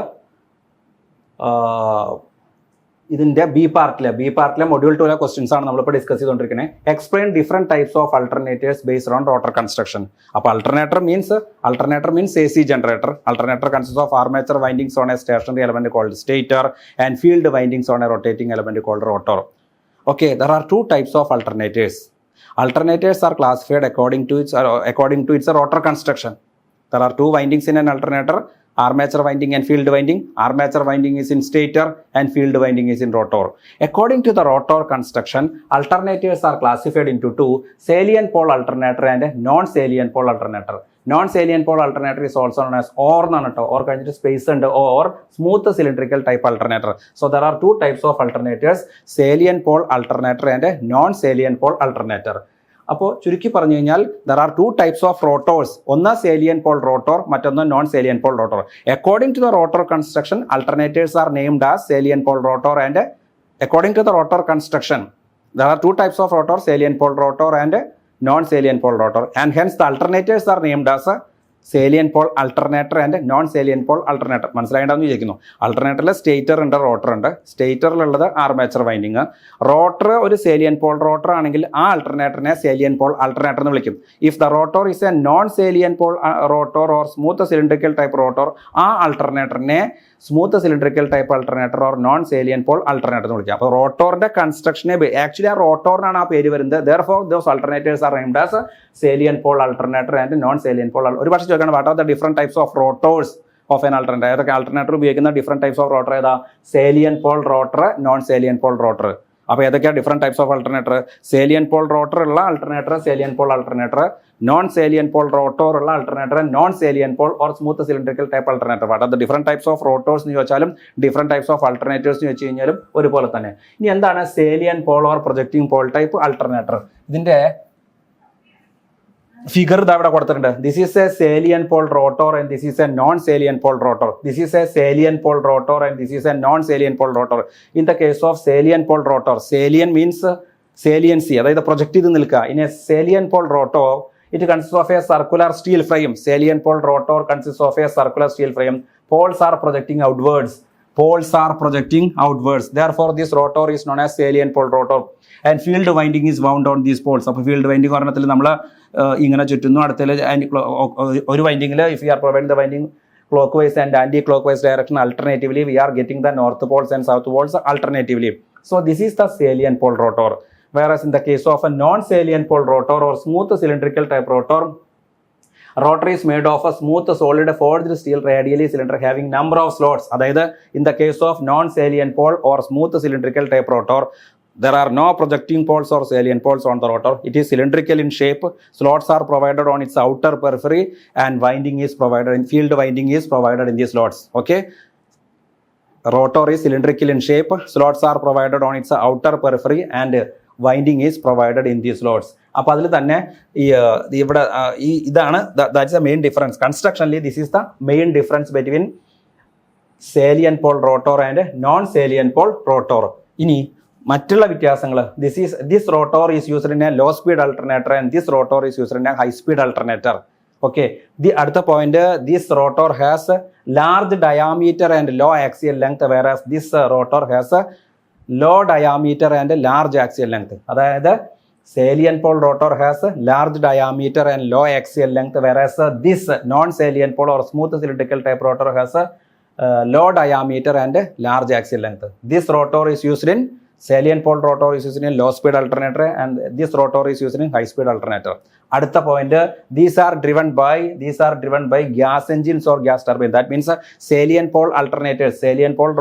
ഇതിൻ്റെ B പാർട്ടിലെ module 2 questions ആണ് നമ്മളിപ്പോൾ discuss ചെയ്തുകൊണ്ടിരിക്കുന്നത്. Explain different types of alternators based on rotor construction. അപ്പോൾ alternator means A C generator. Alternator consist of armature windings on a stationary element called stator and field windings on a rotating element called rotor. Okay, there are two types of alternators. Alternators are classified according to its rotor construction. There are two windings in an alternator, armature winding and field winding. Armature winding is in stator and field winding is in rotor. According to the rotor construction, alternators are classified into two: salient pole alternator and non-salient pole alternator. Non-salient pole alternator is also known as OR or space and or smooth cylindrical type alternator. So there are two types of alternators: salient pole alternator and non-salient pole alternator. അപ്പോൾ ചുരുക്കി പറഞ്ഞു കഴിഞ്ഞാൽ there are two types of rotors. ഒന്ന് salient pole rotor, മറ്റൊന്ന് non salient pole rotor. According to the rotor construction, alternators are named as salient pole rotor, and according to the rotor construction there are two types of rotor: salient pole rotor and non-salient pole rotor, and hence the alternators are named as salient pole alternator and non-salient pole alternator. മനസ്സിലായിട്ടുണ്ടെന്ന് വിചാരിക്കുന്നു. അൾട്ടർനേറ്ററിൽ stator ഉണ്ട്, rotor ഉണ്ട്. സ്റ്റേറ്ററിലുള്ളത് armature winding. Rotor ഒരു സേലിയൻ pole rotor ആണെങ്കിൽ ആ അൾട്ടർനേറ്ററിനെ സേലിയൻ pole alternator എന്ന് വിളിക്കും. If the rotor is a non salient pole rotor or smooth cylindrical type rotor, ആ അൾട്ടർനേറ്ററിനെ smooth cylindrical type alternator or non salient pole alternator എന്ന് വിളിക്കുക. അപ്പോൾ റോട്ടോറിന്റെ കൺസ്ട്രക്ഷനെ ആക്ച്വലി ആ റോട്ടോറിനാണ് ആ പേര് വരുന്നത്. therefore those alternators are named as salient pole alternator and non-salient pole. ഒരു പക്ഷേ ചോദിക്കണം, what are the different types of rotors of an alternator? ഏതൊക്കെ ആൾട്ടർനേറ്റർ ഉപയോഗിക്കുന്ന ഡിഫറെന്റ് ടൈപ്സ് ഓഫ് റോട്ടർ ഏതാ? Salient pole rotor, non salient pole rotor. അപ്പോൾ ഏതൊക്കെയാണ് different types of alternator? Salient pole rotor ഉള്ള alternator salient pole alternator, non salient pole rotor ഉള്ള alternator non salient pole or smooth cylindrical type alternator. What are the different types of rotors എന്ന് ചോദിച്ചാലും different types of ആൾട്ടർനേറ്റേഴ്സ് എന്ന് വെച്ച് കഴിഞ്ഞാലും ഒരുപോലെ തന്നെ. ഇനി എന്താണ് salient pole or projecting pole type alternator? ഇതിന്റെ ഫിഗർ ഇതാ ഇവിടെ കൊടുത്തിട്ടുണ്ട്. This is a salient pole rotor and this is a non salient pole rotor. This is a salient pole rotor and this is a non salient pole rotor. In the case of salient pole rotor, salient means saliency, അതായത് project ചെയ്ത് നിൽക്കുക. In a salient pole rotor it consists of a circular steel frame. Salient pole rotor consists of a circular steel frame. Poles are projecting outwards. Therefore this rotor is known as salient pole rotor. And field winding is wound on these poles. അപ്പോൾ field winding പറഞ്ഞാൽ നമ്മൾ ഇങ്ങനെ ചുറ്റുന്നു. അടുത്തതിൽ ഒരു വൈൻഡിങ്ങിൽ if we are providing the winding clockwise and anti-clockwise direction alternatively, we are getting the north poles and south poles alternatively. So this is the salient pole rotor. Whereas in the case of a non-salient pole rotor or smooth cylindrical type rotor, rotor is made of a smooth solid forged steel radially cylinder having number of slots. അതായത് in the case of non-salient pole or smooth cylindrical type rotor, there are no projecting poles or salient poles on the rotor. It is cylindrical in shape. Slots are provided on its outer periphery and winding is provided in field winding is provided in these slots. Okay, rotor is cylindrical in shape. Slots are provided on its outer periphery and winding is provided in these slots. അപ്പോൾ അതിൽ തന്നെ ഇവിടെ ഇതാണ് that's the main difference. കൺസ്ട്രക്ഷനിൽ this is the main difference between salient pole rotor and non salient pole rotor. ഇനി മറ്റുള്ള വ്യത്യാസങ്ങൾ, this rotor is used in a low speed alternator and this rotor is used in a high speed alternator. Okay, അടുത്ത point, this rotor has large diameter and low axial length, whereas this rotor has low diameter and large axial length. അതായത് salient pole rotor has large diameter and low axial length, whereas this non salient pole or smooth cylindrical type rotor has low diameter and large axial length. This rotor is used in salient pole rotor is used in low speed alternator and this rotor is used in high speed alternator. അടുത്ത point these are driven by gas engines or gas turbine. That means salient pole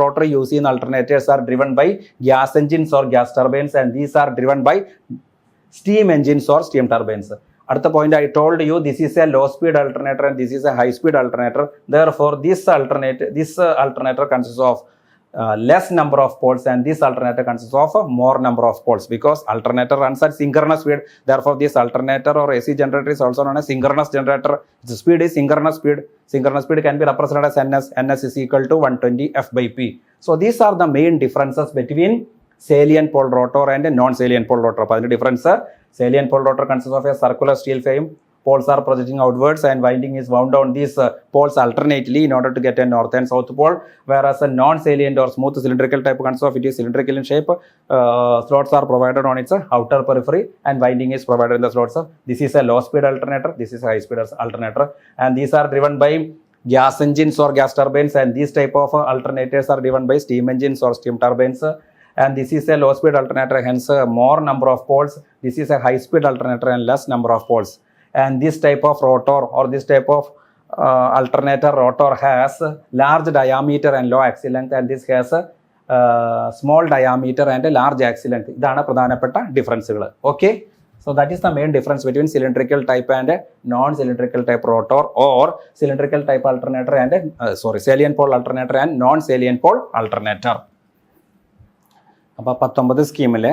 rotor use ചെയ്യുന്ന alternators are driven by gas engines or gas turbines and these are driven by steam engines or steam turbines. അടുത്ത point, I told you this is a low speed alternator and this is a high speed alternator. Therefore this alternator consists of less number of poles and this alternator consists of more number of poles because alternator runs at synchronous speed. Therefore this alternator or AC generator is also known as synchronous generator. The speed is synchronous speed. Synchronous speed can be represented as ns. Ns is equal to 120 f by p. So these are the main differences between salient pole rotor and a non-salient pole rotor. The difference, salient pole rotor consists of a circular steel frame. Poles are projecting outwards and winding is wound on these poles alternately in order to get a north and south pole, whereas a non-salient or smooth cylindrical type consists of it is cylindrical in shape. Slots are provided on its outer periphery and winding is provided in the slots. This is a low speed alternator, this is a high speed alternator, and these are driven by gas engines or gas turbines, and these type of alternators are driven by steam engines or steam turbines. And this is a low speed alternator, hence more number of poles. This is a high speed alternator and less number of poles. And this type of rotor or this type of alternator rotor has large diameter and low axial length, and this has small diameter and a large axial length. ഇതാണ് പ്രധാനപ്പെട്ട ഡിഫറൻസുകൾ. Okay, so that is the main difference between cylindrical type and non-cylindrical type rotor or cylindrical type alternator and salient pole alternator and non-salient pole alternator. അപ്പോൾ 19 സ്കീമിലെ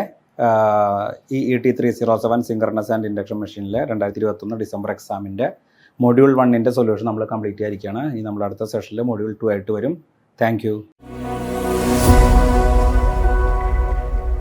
ഈ ET307 synchronous and induction മെഷീനിലെ 2021 December എക്സാമിൻ്റെ module 1ൻ്റെ solution നമ്മൾ complete ചെയ്യാതിരിക്കുകയാണ്. ഈ നമ്മൾ അടുത്ത സെഷനിൽ മൊഡ്യൂൾ 2 ആയിട്ട് വരും. Thank U.